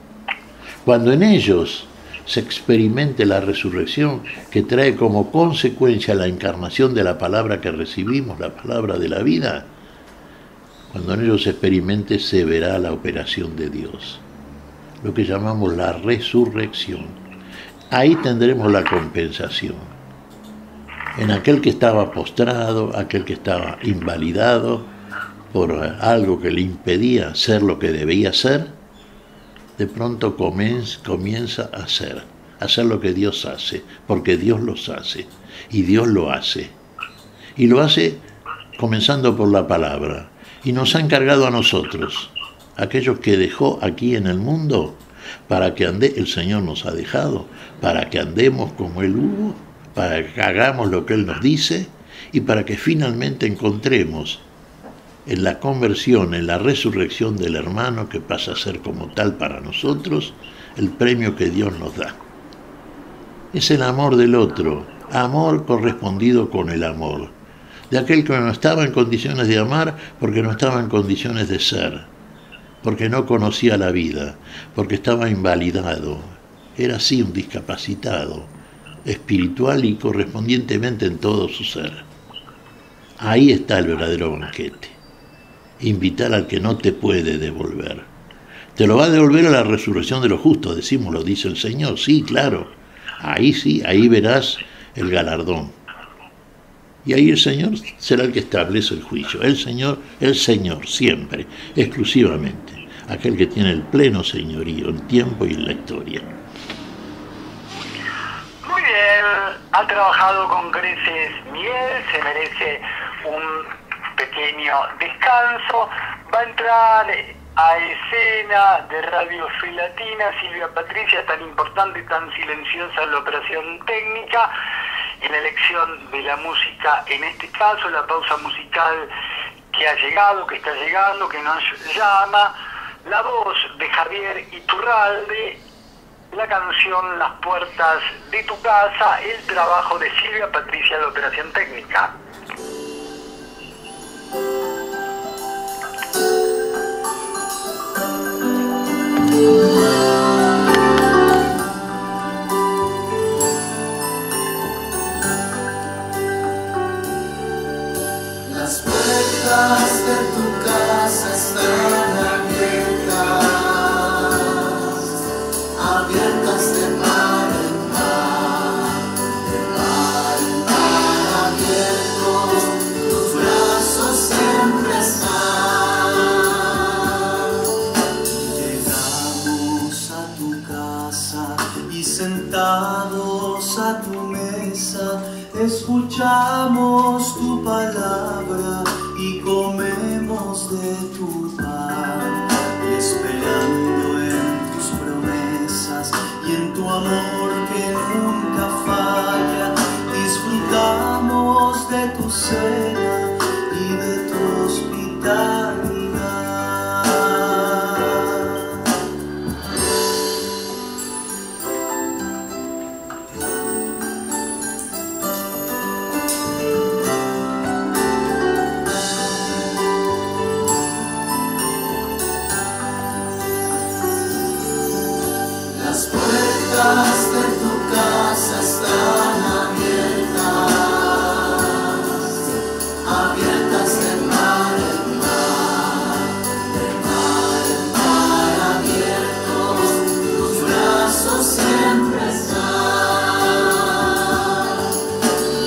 Cuando en ellos se experimente la resurrección que trae como consecuencia la encarnación de la palabra que recibimos, la palabra de la vida, cuando en ellos se experimente se verá la operación de Dios, lo que llamamos la resurrección. Ahí tendremos la compensación. En aquel que estaba postrado, aquel que estaba invalidado por algo que le impedía ser lo que debía ser, de pronto comienza a hacer lo que Dios hace, porque Dios los hace, y Dios lo hace. Y lo hace comenzando por la palabra, y nos ha encargado a nosotros, aquellos que dejó aquí en el mundo, para que el Señor nos ha dejado, para que andemos como Él hubo, para que hagamos lo que Él nos dice, y para que finalmente encontremos en la conversión, en la resurrección del hermano que pasa a ser como tal para nosotros, el premio que Dios nos da. Es el amor del otro, amor correspondido con el amor, de aquel que no estaba en condiciones de amar porque no estaba en condiciones de ser, porque no conocía la vida, porque estaba invalidado, era así un discapacitado, espiritual y correspondientemente en todo su ser. Ahí está el verdadero banquete. Invitar al que no te puede devolver. Te lo va a devolver a la resurrección de los justos, decimos, lo dice el Señor. Sí, claro. Ahí sí, ahí verás el galardón. Y ahí el Señor será el que establece el juicio. El Señor, siempre, exclusivamente. Aquel que tiene el pleno señorío en tiempo y en la historia. Muy bien, ha trabajado con creces Miguel, se merece un pequeño descanso. Va a entrar a escena de Radio Fe Latina Silvia Patricia, tan importante y tan silenciosa en la operación técnica, en la elección de la música, en este caso la pausa musical que ha llegado, que está llegando, que nos llama, la voz de Javier Iturralde, la canción Las puertas de tu casa, el trabajo de Silvia Patricia, la operación técnica. Las puertas de tu casa están abiertas de par en par, abiertos, tus brazos siempre están. Llegamos a tu casa y sentados a tu mesa escuchamos tu palabra y comemos de tu pan, y esperando en tus promesas y en tu amor que nunca falla, disfrutamos de tu cena y de tu hospitalidad. Las puertas de tu casa están abiertas de mar en mar, abiertos, tus brazos siempre están.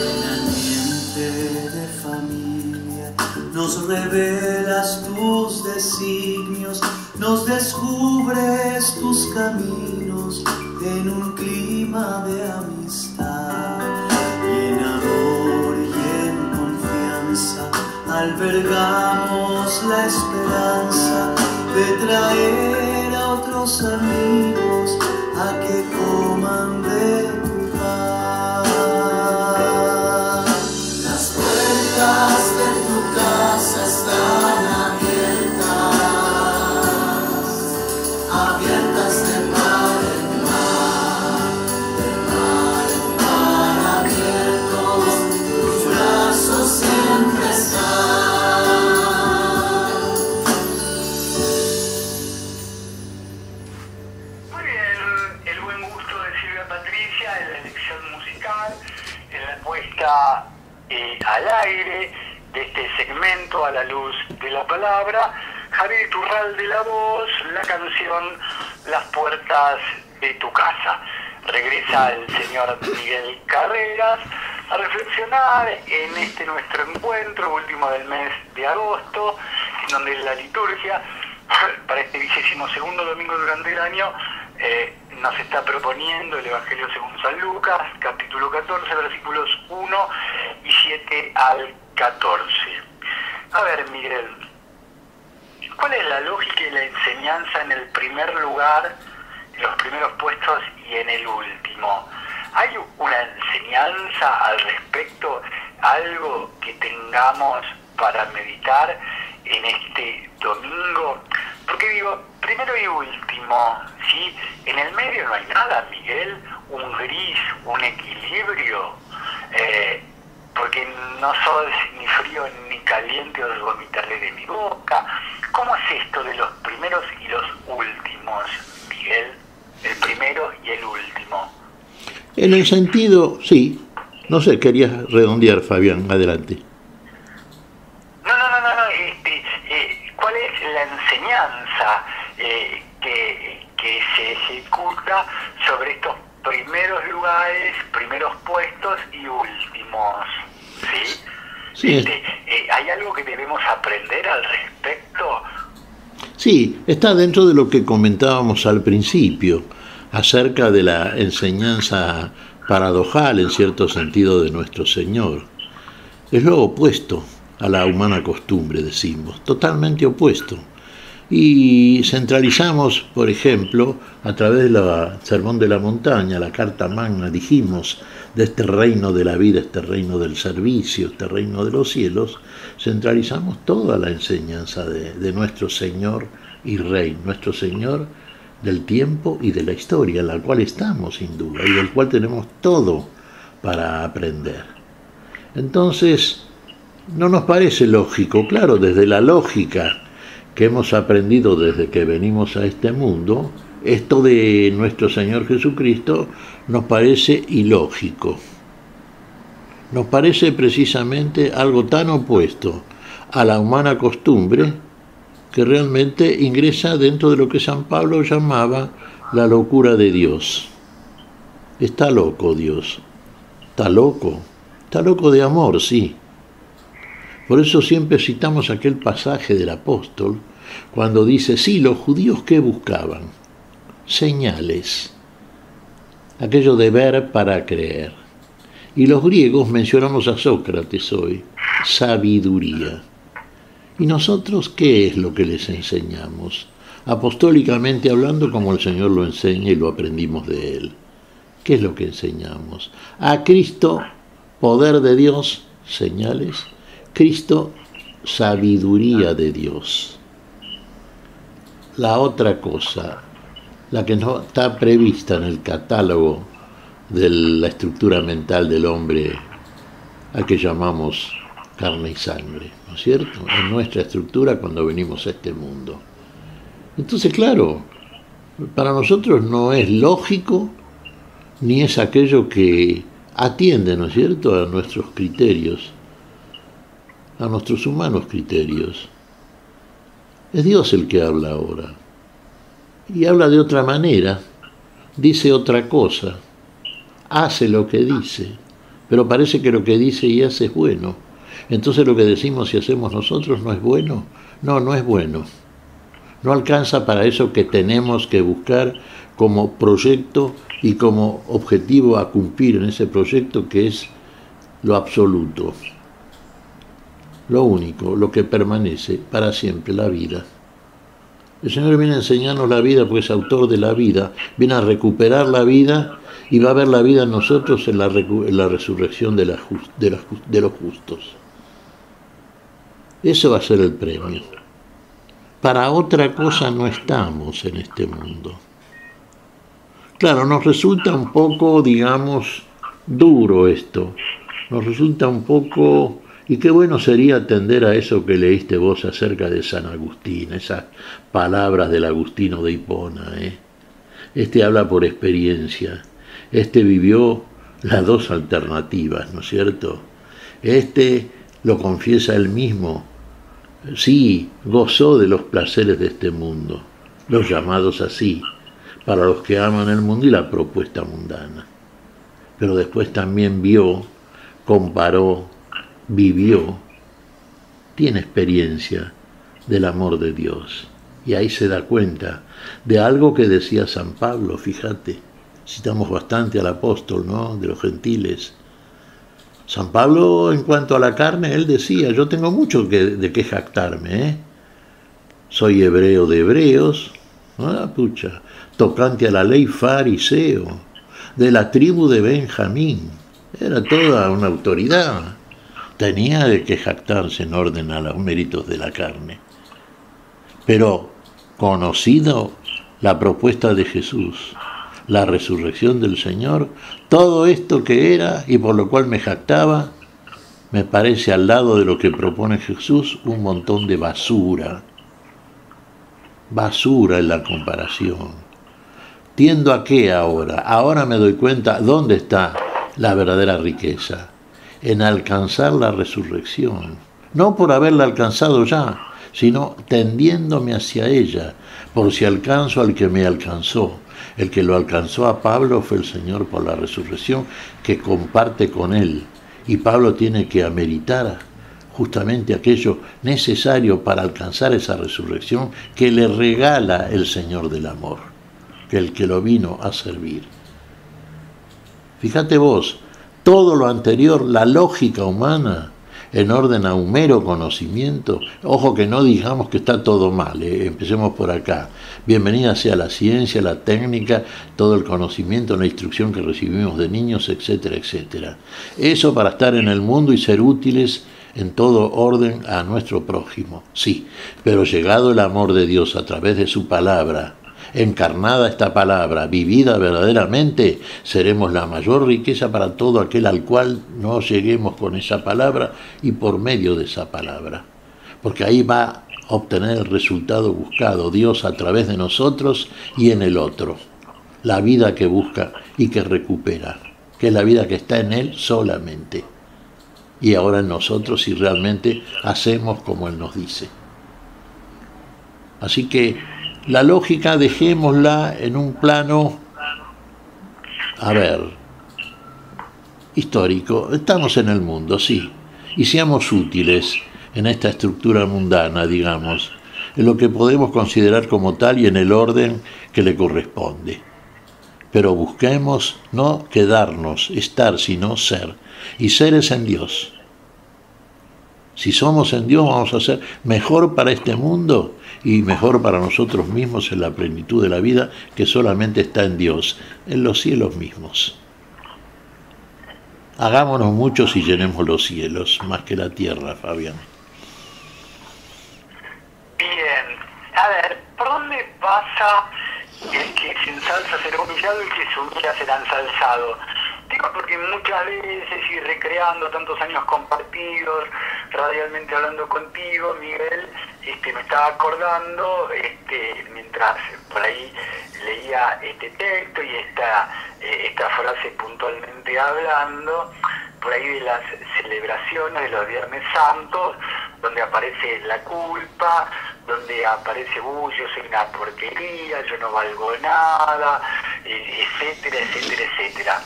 En ambiente de familia nos revelas tus designios, nos descubres tus caminos en un clima de amistad, y mesa albergamos la esperanza de traer a otros amigos a que coman de tu paz. Las puertas de tu casa están abiertas de par en mar abiertos, tus brazos siempre están. Muy bien, el buen gusto de Silvia Patricia en la elección musical, en la puesta al aire de este segmento A la Luz de la Palabra. Javier Iturralde la voz, la canción Las Puertas de tu Casa. Regresa el señor Miguel Carreras a reflexionar en este nuestro encuentro último del mes de agosto, en donde la liturgia para este 22º domingo durante el año nos está proponiendo el Evangelio según San Lucas, capítulo 14, versículos 1 y 7 al 14. A ver, Miguel, ¿cuál es la lógica y la enseñanza en el primer lugar, en los primeros puestos y en el último? ¿Hay una enseñanza al respecto, algo que tengamos para meditar en este domingo? Porque digo, primero y último, ¿sí? En el medio no hay nada, Miguel, un gris, un equilibrio, porque no sos ni frío ni caliente, os vomitaré de mi boca. ¿Cómo es esto de los primeros y los últimos, Miguel? El primero y el último. En el sentido, sí. No sé, querías redondear, Fabián, adelante. No. ¿Cuál es la enseñanza que se ejecuta sobre estos primeros lugares, primeros puestos y últimos? ¿Sí? Sí. ¿Hay algo que debemos aprender al respecto? Sí, está dentro de lo que comentábamos al principio, acerca de la enseñanza paradojal, en cierto sentido, de nuestro Señor. Es lo opuesto a la humana costumbre, decimos, totalmente opuesto. Y centralizamos, por ejemplo, a través del Sermón de la Montaña, la Carta Magna, dijimos, de este reino de la vida, este reino del servicio, este reino de los cielos, centralizamos toda la enseñanza de nuestro Señor y Rey, nuestro Señor del tiempo y de la historia, en la cual estamos sin duda, y del cual tenemos todo para aprender. Entonces, no nos parece lógico, claro, desde la lógica que hemos aprendido desde que venimos a este mundo, esto de nuestro Señor Jesucristo nos parece ilógico. Nos parece precisamente algo tan opuesto a la humana costumbre que realmente ingresa dentro de lo que San Pablo llamaba la locura de Dios. Está loco Dios, está loco de amor, sí. Por eso siempre citamos aquel pasaje del apóstol cuando dice, sí, los judíos ¿qué buscaban? Señales, aquello de ver para creer. Y los griegos, mencionamos a Sócrates hoy, sabiduría. ¿Y nosotros qué es lo que les enseñamos? Apostólicamente hablando, como el Señor lo enseña y lo aprendimos de Él. ¿Qué es lo que enseñamos? A Cristo, poder de Dios, señales. Cristo, sabiduría de Dios. La otra cosa, la que no está prevista en el catálogo de la estructura mental del hombre, a que llamamos carne y sangre, ¿no es cierto? En nuestra estructura cuando venimos a este mundo. Entonces, claro, para nosotros no es lógico, ni es aquello que atiende, ¿no es cierto?, a nuestros criterios, a nuestros humanos criterios. Es Dios el que habla ahora. Y habla de otra manera, dice otra cosa, hace lo que dice, pero parece que lo que dice y hace es bueno. Entonces lo que decimos y hacemos nosotros no es bueno. No es bueno. No alcanza para eso que tenemos que buscar como proyecto y como objetivo a cumplir en ese proyecto, que es lo absoluto. lo único, lo que permanece para siempre, la vida. El Señor viene a enseñarnos la vida porque es autor de la vida, viene a recuperar la vida y va a ver la vida en nosotros en la resurrección de los justos. Eso va a ser el premio. Para otra cosa no estamos en este mundo. Claro, nos resulta un poco, digamos, duro esto. Nos resulta un poco... Y qué bueno sería atender a eso que leíste vos acerca de San Agustín, esas palabras del Agustino de Hipona. Este habla por experiencia. Este vivió las dos alternativas, ¿no es cierto? Este lo confiesa él mismo. Sí, gozó de los placeres de este mundo, los llamados así, para los que aman el mundo y la propuesta mundana. Pero después también vio, comparó, vivió, tiene experiencia del amor de Dios. Y ahí se da cuenta de algo que decía San Pablo, fíjate, citamos bastante al apóstol, ¿no?, de los gentiles. San Pablo, en cuanto a la carne, él decía, yo tengo mucho de qué jactarme, soy hebreo de hebreos, tocante a la ley fariseo, de la tribu de Benjamín, era toda una autoridad, tenía de qué jactarse en orden a los méritos de la carne. Pero, conocido la propuesta de Jesús, la resurrección del Señor, todo esto que era y por lo cual me jactaba, me parece al lado de lo que propone Jesús un montón de basura. Basura en la comparación. ¿Tiendo a qué ahora? Ahora me doy cuenta dónde está la verdadera riqueza. En alcanzar la resurrección. No por haberla alcanzado ya, sino tendiéndome hacia ella, por si alcanzo al que me alcanzó. El que lo alcanzó a Pablo fue el Señor por la resurrección, que comparte con él. Y Pablo tiene que ameritar justamente aquello necesario para alcanzar esa resurrección que le regala el Señor del amor, que el que lo vino a servir. Fíjate vos, todo lo anterior, la lógica humana, en orden a un mero conocimiento, ojo que no digamos que está todo mal, empecemos por acá. Bienvenida sea la ciencia, la técnica, todo el conocimiento, la instrucción que recibimos de niños, etcétera, etcétera. Eso para estar en el mundo y ser útiles en todo orden a nuestro prójimo, sí, pero llegado el amor de Dios a través de su palabra, encarnada esta palabra, vivida verdaderamente, seremos la mayor riqueza para todo aquel al cual no lleguemos con esa palabra y por medio de esa palabra. Porque ahí va a obtener el resultado buscado, Dios a través de nosotros y en el otro. La vida que busca y que recupera, que es la vida que está en Él solamente. Y ahora en nosotros si realmente hacemos como Él nos dice. Así que la lógica dejémosla en un plano, histórico. Estamos en el mundo, sí, y seamos útiles en esta estructura mundana, digamos, en lo que podemos considerar como tal y en el orden que le corresponde. Pero busquemos no quedarnos, estar, sino ser, y ser es en Dios. Si somos en Dios vamos a ser mejor para este mundo y mejor para nosotros mismos en la plenitud de la vida que solamente está en Dios, en los cielos mismos. Hagámonos muchos y llenemos los cielos, más que la tierra, Fabián. Bien, a ver, ¿por dónde pasa el que se ensalza será humillado y el que se humilla será ensalzado? Digo porque muchas veces y recreando tantos años compartidos, radialmente hablando contigo, Miguel, me estaba acordando, mientras por ahí leía este texto y esta frase puntualmente hablando, por ahí de las celebraciones de los Viernes Santos, donde aparece la culpa, donde aparece, yo soy una porquería, yo no valgo nada, etcétera, etcétera, etcétera.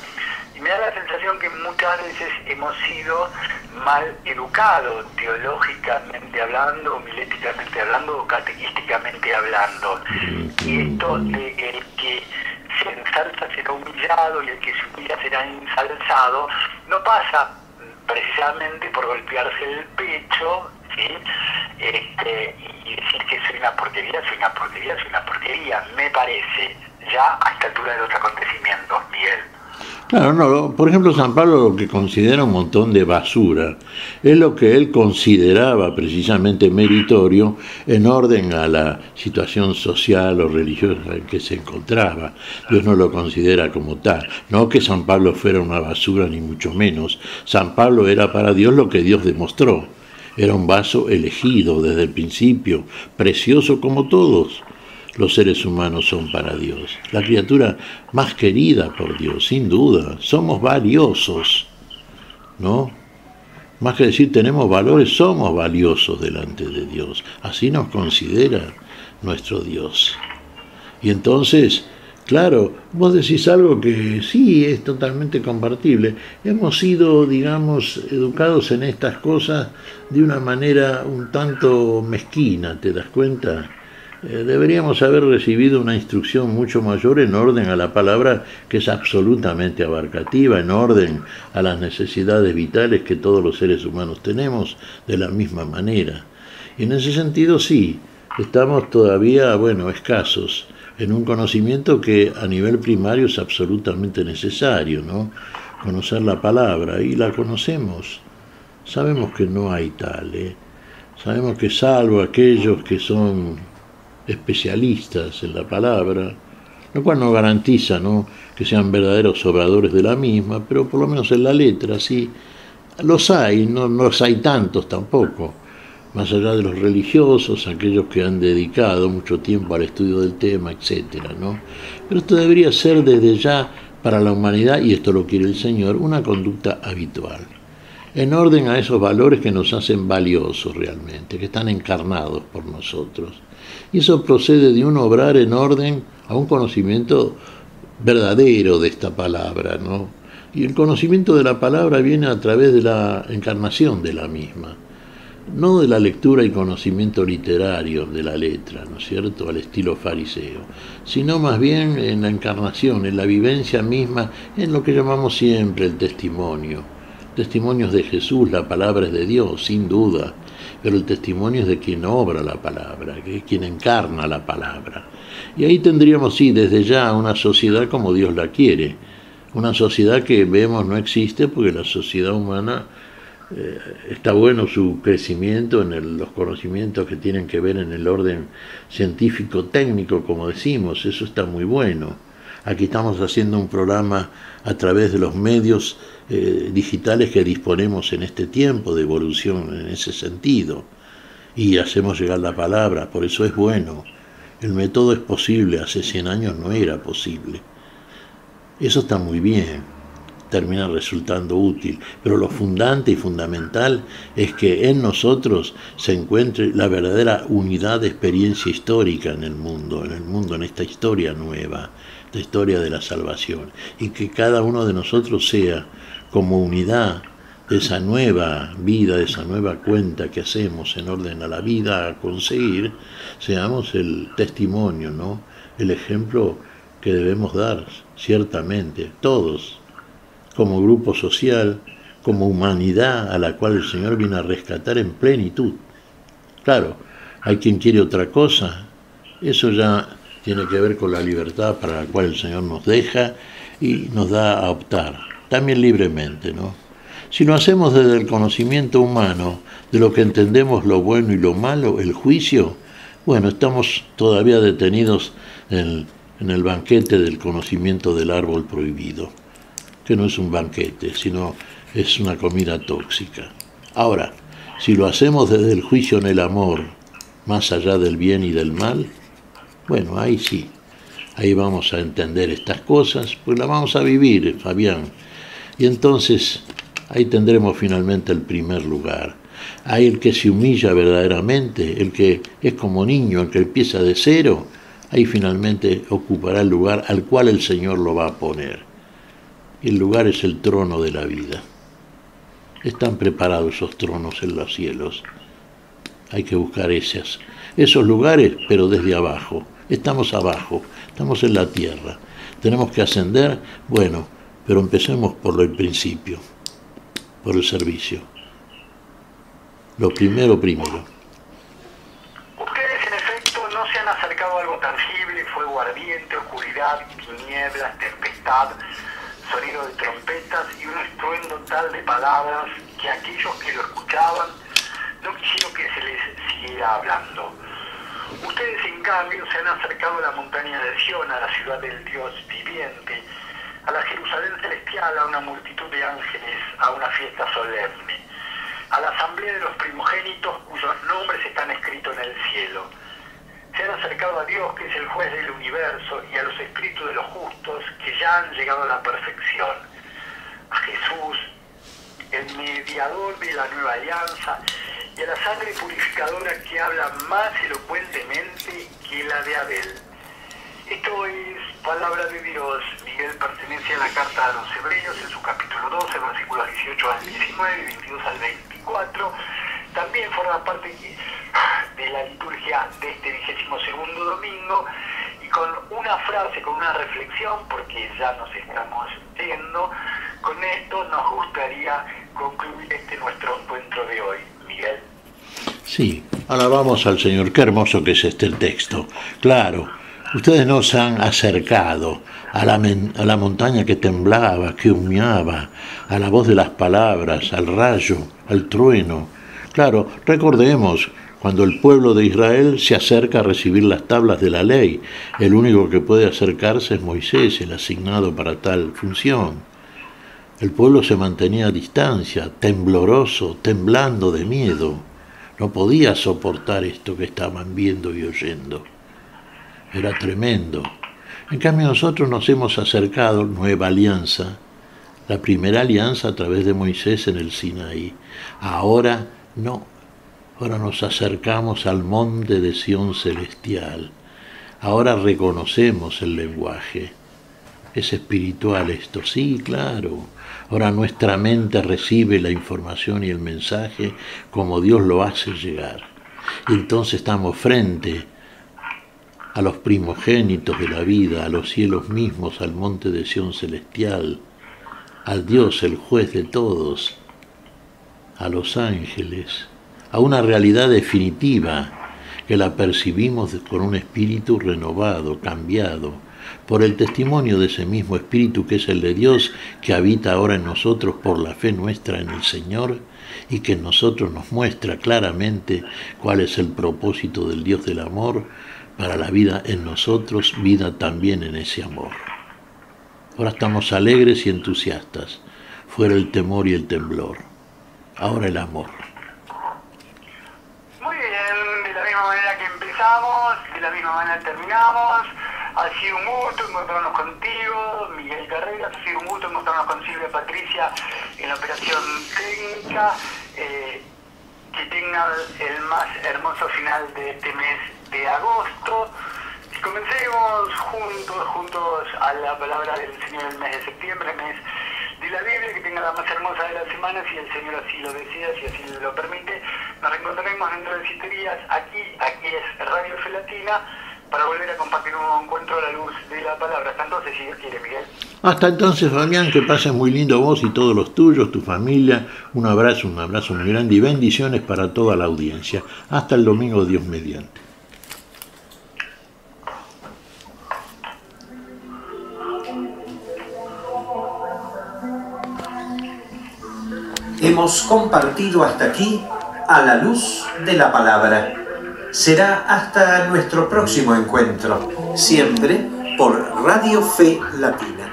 Y me da la sensación que muchas veces hemos sido mal educados, teológicamente hablando, homiléticamente hablando o catequísticamente hablando. Y esto de el que se ensalza será humillado y el que se humilla será ensalzado, no pasa precisamente por golpearse el pecho, ¿sí? Y decir que soy una porquería, me parece, ya a esta altura de los acontecimientos, Miguel. Claro, no, por ejemplo, San Pablo lo que considera un montón de basura es lo que él consideraba precisamente meritorio en orden a la situación social o religiosa en que se encontraba. Dios no lo considera como tal. No que San Pablo fuera una basura, ni mucho menos. San Pablo era para Dios lo que Dios demostró. Era un vaso elegido desde el principio, precioso como todos. Los seres humanos son para Dios, la criatura más querida por Dios, sin duda. Somos valiosos, ¿no? Más que decir tenemos valores, somos valiosos delante de Dios. Así nos considera nuestro Dios. Y entonces, claro, vos decís algo que sí es totalmente compartible. Hemos sido, digamos, educados en estas cosas de una manera un tanto mezquina, ¿te das cuenta? Deberíamos haber recibido una instrucción mucho mayor en orden a la palabra, que es absolutamente abarcativa, en orden a las necesidades vitales que todos los seres humanos tenemos de la misma manera. Y en ese sentido sí, estamos todavía, escasos en un conocimiento que a nivel primario es absolutamente necesario, ¿no? Conocer la palabra, y la conocemos. Sabemos que no hay tal, Sabemos que salvo aquellos que son especialistas en la palabra, lo cual no garantiza, ¿no?, que sean verdaderos obradores de la misma, pero por lo menos en la letra sí los hay, no los hay tantos tampoco, más allá de los religiosos, aquellos que han dedicado mucho tiempo al estudio del tema, etcétera, ¿no? Pero esto debería ser desde ya para la humanidad, y esto lo quiere el Señor, una conducta habitual, en orden a esos valores que nos hacen valiosos realmente, que están encarnados por nosotros. Y eso procede de un obrar en orden a un conocimiento verdadero de esta palabra, ¿no? Y el conocimiento de la palabra viene a través de la encarnación de la misma, no de la lectura y conocimiento literario de la letra, ¿no es cierto?, al estilo fariseo, sino más bien en la encarnación, en la vivencia misma, en lo que llamamos siempre el testimonio. Testimonios de Jesús, la palabra es de Dios, sin duda, pero el testimonio es de quien obra la palabra, que es quien encarna la palabra. Y ahí tendríamos, sí, desde ya una sociedad como Dios la quiere, una sociedad que vemos no existe porque la sociedad humana está bueno su crecimiento en los conocimientos que tienen que ver en el orden científico-técnico, como decimos, eso está muy bueno. Aquí estamos haciendo un programa a través de los medios digitales que disponemos en este tiempo de evolución en ese sentido, y hacemos llegar la palabra, por eso es bueno. El método es posible, hace 100 años no era posible. Eso está muy bien, termina resultando útil, pero lo fundante y fundamental es que en nosotros se encuentre la verdadera unidad de experiencia histórica en el mundo, en esta historia nueva, la historia de la salvación, y que cada uno de nosotros sea como unidad de esa nueva vida, de esa nueva cuenta que hacemos en orden a la vida a conseguir, seamos el testimonio, ¿no?, el ejemplo que debemos dar, ciertamente, todos, como grupo social, como humanidad a la cual el Señor viene a rescatar en plenitud. Claro, hay quien quiere otra cosa, eso ya tiene que ver con la libertad para la cual el Señor nos deja y nos da a optar, también libremente, ¿no? Si lo hacemos desde el conocimiento humano, de lo que entendemos lo bueno y lo malo, el juicio, estamos todavía detenidos en el banquete del conocimiento del árbol prohibido, que no es un banquete, sino es una comida tóxica. Ahora, si lo hacemos desde el juicio en el amor, más allá del bien y del mal, ahí sí, ahí vamos a entender estas cosas, pues las vamos a vivir, Fabián. Y entonces ahí tendremos finalmente el primer lugar. Ahí el que se humilla verdaderamente, el que es como niño, el que empieza de cero, ahí finalmente ocupará el lugar al cual el Señor lo va a poner. Y el lugar es el trono de la vida. Están preparados esos tronos en los cielos. Hay que buscar esos lugares, pero desde abajo. Estamos abajo, estamos en la tierra. Tenemos que ascender, pero empecemos por el principio. por el servicio. Lo primero. Ustedes en efecto no se han acercado a algo tangible, fuego ardiente, oscuridad, tinieblas, tempestad, sonido de trompetas y un estruendo tal de palabras que aquellos que lo escuchaban no quisieron que se les siguiera hablando. Ustedes en cambio se han acercado a la montaña de Sión, a la ciudad del Dios viviente, a la Jerusalén celestial, a una multitud de ángeles, a una fiesta solemne, a la asamblea de los primogénitos cuyos nombres están escritos en el cielo. Se han acercado a Dios, que es el juez del universo, y a los espíritus de los justos, que ya han llegado a la perfección. A Jesús, el mediador de la nueva alianza, y a la sangre purificadora que habla más elocuentemente que la de Abel. Esto es palabra de Dios. Miguel pertenece a la carta a los Hebreos en su capítulo 12, versículos 18 al 19 y 22 al 24. También forma parte de la liturgia de este 22º domingo, y con una frase, con una reflexión, porque ya nos estamos yendo, con esto nos gustaría concluir nuestro encuentro de hoy. Miguel. Sí, alabamos al Señor. Qué hermoso que es este texto. Claro, ustedes no se han acercado a la montaña que temblaba, que humeaba, a la voz de las palabras, al rayo, al trueno. Claro, recordemos cuando el pueblo de Israel se acerca a recibir las tablas de la ley. El único que puede acercarse es Moisés, el asignado para tal función. El pueblo se mantenía a distancia, tembloroso, temblando de miedo. No podía soportar esto que estaban viendo y oyendo. Era tremendo. En cambio nosotros nos hemos acercado, nueva alianza, la primera alianza a través de Moisés en el Sinaí. Ahora no, ahora nos acercamos al monte de Sión celestial. Ahora reconocemos el lenguaje. Es espiritual esto, sí, claro. Ahora nuestra mente recibe la información y el mensaje como Dios lo hace llegar. Y entonces estamos frente a los primogénitos de la vida, a los cielos mismos, al monte de Sión celestial, al Dios, el juez de todos, a los ángeles, a una realidad definitiva que la percibimos con un espíritu renovado, cambiado, por el testimonio de ese mismo Espíritu que es el de Dios, que habita ahora en nosotros por la fe nuestra en el Señor, y que en nosotros nos muestra claramente cuál es el propósito del Dios del amor para la vida en nosotros, vida también en ese amor. Ahora estamos alegres y entusiastas, fuera el temor y el temblor, ahora el amor. Muy bien, de la misma manera que empezamos, de la misma manera terminamos. Ha sido un gusto encontrarnos contigo, Miguel Carreras. Ha sido un gusto encontrarnos con Silvia Patricia en la operación técnica. Que tenga el más hermoso final de este mes de agosto. Y comencemos juntos a la palabra del Señor el mes de septiembre, el mes de la Biblia, que tenga la más hermosa de las semanas, si el Señor así lo desea, si así lo permite. Nos reencontraremos dentro de 7 días. Aquí es Radio Fe Latina, para volver a compartir un nuevo encuentro a la luz de la palabra. Hasta entonces, si Dios quiere, Miguel. Hasta entonces, Fabián, que pases muy lindo vos y todos los tuyos, tu familia. Un abrazo muy grande y bendiciones para toda la audiencia. Hasta el domingo, Dios mediante. Hemos compartido hasta aquí a la luz de la palabra. Será hasta nuestro próximo encuentro, siempre por Radio Fe Latina.